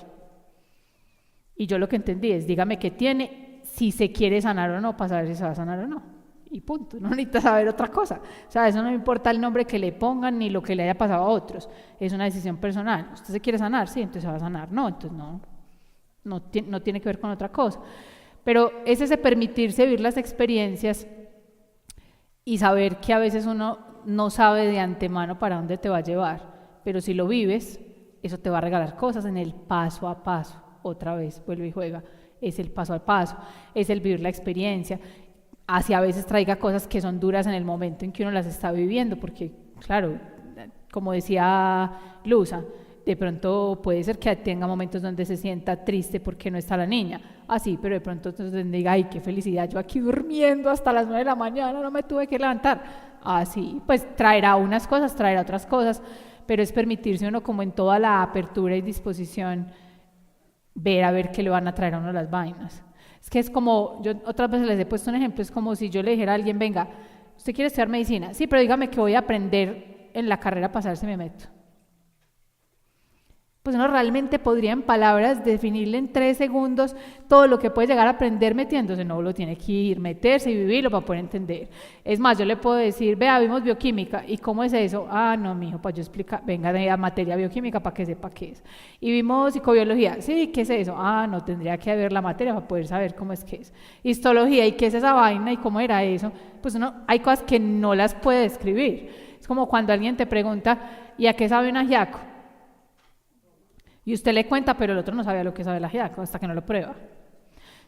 Y yo lo que entendí es, dígame qué tiene, si se quiere sanar o no, para saber si se va a sanar o no. Y punto, no necesita saber otra cosa. O sea, eso no me importa el nombre que le pongan ni lo que le haya pasado a otros. Es una decisión personal. ¿Usted se quiere sanar? Sí, entonces se va a sanar. No, entonces no tiene que ver con otra cosa. Pero es ese permitirse vivir las experiencias y saber que a veces uno no sabe de antemano para dónde te va a llevar. Pero si lo vives, eso te va a regalar cosas en el paso a paso. Otra vez, vuelve y juega. Es el paso a paso, es el vivir la experiencia. Así a veces traiga cosas que son duras en el momento en que uno las está viviendo, porque claro, como decía Luza, de pronto puede ser que tenga momentos donde se sienta triste porque no está la niña, así, pero de pronto entonces diga, ay, qué felicidad, yo aquí durmiendo hasta las 9 de la mañana, no me tuve que levantar, así, pues traerá unas cosas, traerá otras cosas, pero es permitirse uno como en toda la apertura y disposición, ver a ver qué le van a traer a uno las vainas. Es que es como, yo otras veces les he puesto un ejemplo, es como si yo le dijera a alguien, venga, ¿usted quiere estudiar medicina? Sí, pero dígame que voy a aprender en la carrera para saber si me meto. Pues uno realmente podría en palabras definirle en 3 segundos todo lo que puede llegar a aprender metiéndose. No, lo tiene que ir, meterse y vivirlo para poder entender. Es más, yo le puedo decir, vea, vimos bioquímica, ¿y cómo es eso? Ah, no, mijo, para yo explicar, venga de a materia bioquímica para que sepa qué es. Y vimos psicobiología, sí, ¿qué es eso? Ah, no, tendría que ver la materia para poder saber cómo es que es. Histología, ¿y qué es esa vaina? ¿Y cómo era eso? Pues uno, hay cosas que no las puede describir. Es como cuando alguien te pregunta, ¿y a qué sabe un ajiaco? Y usted le cuenta, pero el otro no sabía lo que sabe el ajiaco hasta que no lo prueba.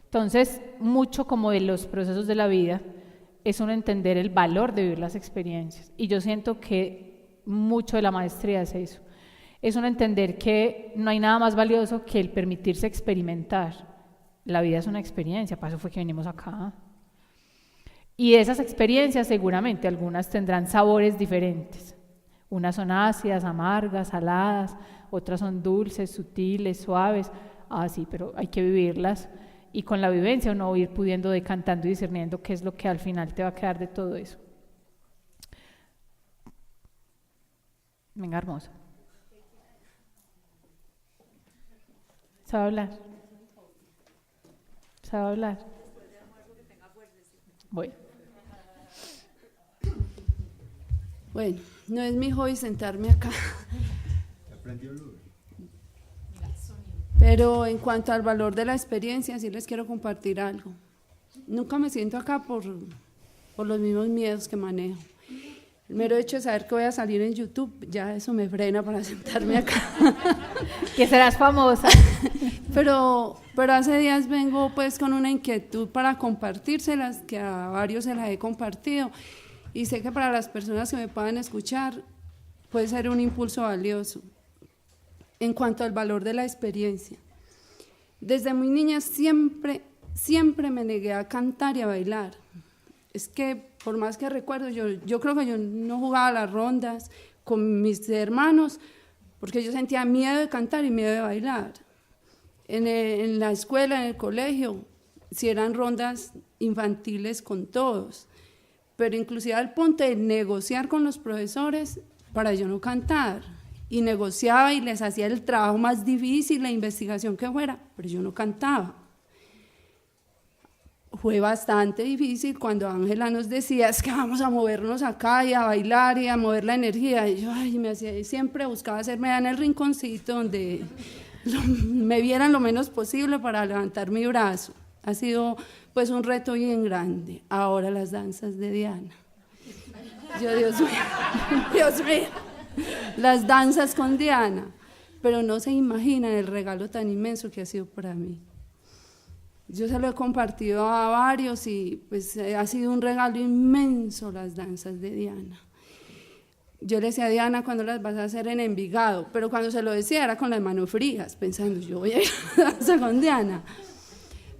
Entonces, mucho como de los procesos de la vida es uno entender el valor de vivir las experiencias. Y yo siento que mucho de la maestría es eso. Es uno entender que no hay nada más valioso que el permitirse experimentar. La vida es una experiencia, para eso fue que vinimos acá. Y esas experiencias seguramente algunas tendrán sabores diferentes. Unas son ácidas, amargas, saladas, otras son dulces, sutiles, suaves, sí, pero hay que vivirlas y con la vivencia uno va a ir pudiendo decantando y discerniendo qué es lo que al final te va a quedar de todo eso. Venga, hermosa. ¿Sabe hablar? ¿Sabe hablar? Bueno, no es mi hobby sentarme acá. Pero en cuanto al valor de la experiencia, sí les quiero compartir algo. Nunca me siento acá por los mismos miedos que manejo. El mero hecho de saber que voy a salir en YouTube, ya eso me frena para sentarme acá. Que serás famosa. Pero hace días vengo pues con una inquietud para compartírselas, que a varios se las he compartido. Y sé que para las personas que me puedan escuchar puede ser un impulso valioso. En cuanto al valor de la experiencia, desde muy niña siempre me negué a cantar y a bailar. Es que por más que recuerdo, yo creo que yo no jugaba las rondas con mis hermanos porque yo sentía miedo de cantar y miedo de bailar. En la escuela, en el colegio, si eran rondas infantiles con todos, pero inclusive al punto de negociar con los profesores para yo no cantar. Y negociaba y les hacía el trabajo más difícil, la investigación que fuera, pero yo no cantaba. Fue bastante difícil cuando Ángela nos decía, es que vamos a movernos acá y a bailar y a mover la energía. Y yo siempre buscaba hacerme en el rinconcito donde me vieran lo menos posible para levantar mi brazo. Ha sido pues un reto bien grande. Ahora las danzas de Diana. Dios mío. Las danzas con Diana, pero no se imaginan el regalo tan inmenso que ha sido para mí. Yo se lo he compartido a varios y pues ha sido un regalo inmenso las danzas de Diana. Yo le decía a Diana, ¿cuándo las vas a hacer en Envigado? Pero cuando se lo decía era con las manos frías, pensando, yo voy a ir a la danza con Diana.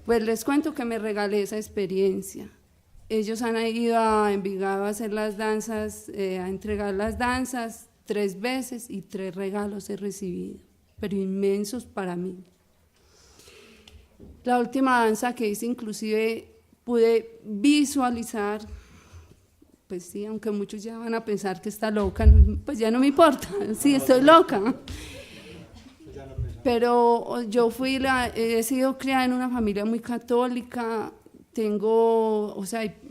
Pues les cuento que me regalé esa experiencia. Ellos han ido a Envigado a hacer las danzas, a entregar las danzas 3 veces y 3 regalos he recibido, pero inmensos para mí. La última danza que hice inclusive pude visualizar, pues sí, aunque muchos ya van a pensar que está loca, pues ya no me importa, sí, estoy loca. Pero yo he sido criada en una familia muy católica,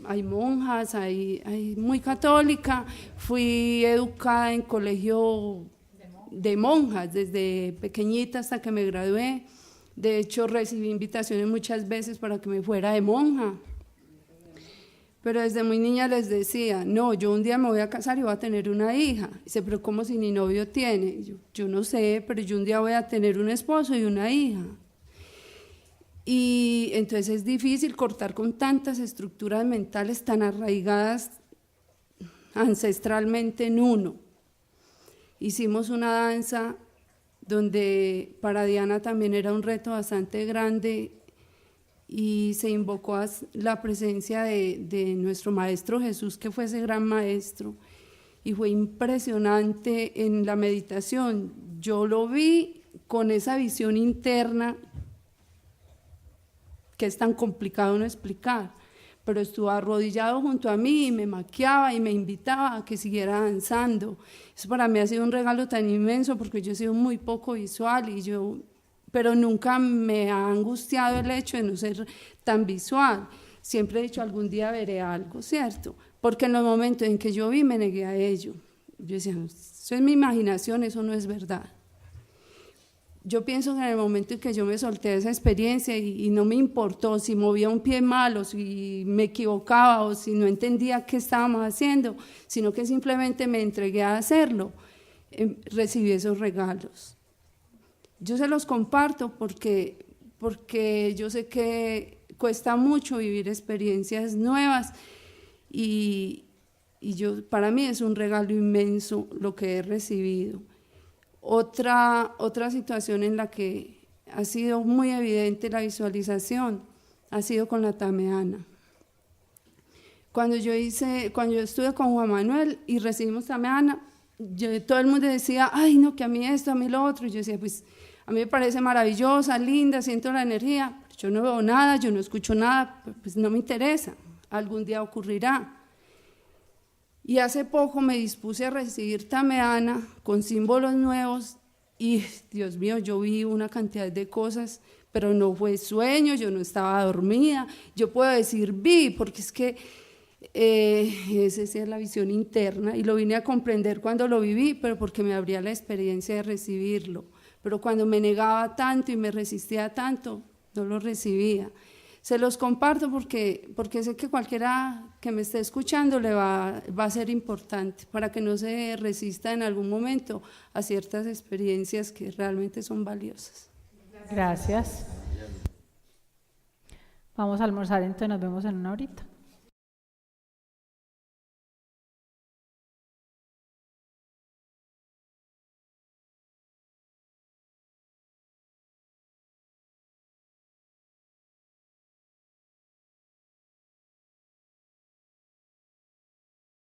hay monjas, hay muy católica, fui educada en colegio de monjas desde pequeñita hasta que me gradué. De hecho, recibí invitaciones muchas veces para que me fuera de monja. Pero desde muy niña les decía, no, yo un día me voy a casar y voy a tener una hija. Dice, pero ¿cómo si ni novio tiene? Yo no sé, pero yo un día voy a tener un esposo y una hija. Y entonces es difícil cortar con tantas estructuras mentales tan arraigadas ancestralmente en uno. Hicimos una danza donde para Diana también era un reto bastante grande y se invocó a la presencia de nuestro Maestro Jesús, que fue ese gran maestro, y fue impresionante en la meditación. Yo lo vi con esa visión interna que es tan complicado no explicar, pero estuvo arrodillado junto a mí y me maquillaba y me invitaba a que siguiera danzando. Eso para mí ha sido un regalo tan inmenso porque yo he sido muy poco visual pero nunca me ha angustiado el hecho de no ser tan visual. Siempre he dicho, algún día veré algo, ¿cierto? Porque en los momentos en que yo vi me negué a ello. Yo decía, eso es mi imaginación, eso no es verdad. Yo pienso que en el momento en que yo me solté de esa experiencia y no me importó si movía un pie mal o si me equivocaba o si no entendía qué estábamos haciendo, sino que simplemente me entregué a hacerlo, recibí esos regalos. Yo se los comparto porque yo sé que cuesta mucho vivir experiencias nuevas y para mí es un regalo inmenso lo que he recibido. Otra situación en la que ha sido muy evidente la visualización ha sido con la tameana. Cuando yo estuve con Juan Manuel y recibimos tameana, todo el mundo decía, ay no, que a mí esto, a mí lo otro, y yo decía, pues a mí me parece maravillosa, linda, siento la energía, yo no veo nada, yo no escucho nada, pues no me interesa, algún día ocurrirá. Y hace poco me dispuse a recibir tameana con símbolos nuevos y, Dios mío, yo vi una cantidad de cosas, pero no fue sueño, yo no estaba dormida. Yo puedo decir vi, porque es que esa es la visión interna y lo vine a comprender cuando lo viví, pero porque me abría la experiencia de recibirlo. Pero cuando me negaba tanto y me resistía tanto, no lo recibía. Se los comparto porque sé que cualquiera que me esté escuchando le va a ser importante para que no se resista en algún momento a ciertas experiencias que realmente son valiosas. Gracias. Vamos a almorzar, entonces nos vemos en una horita.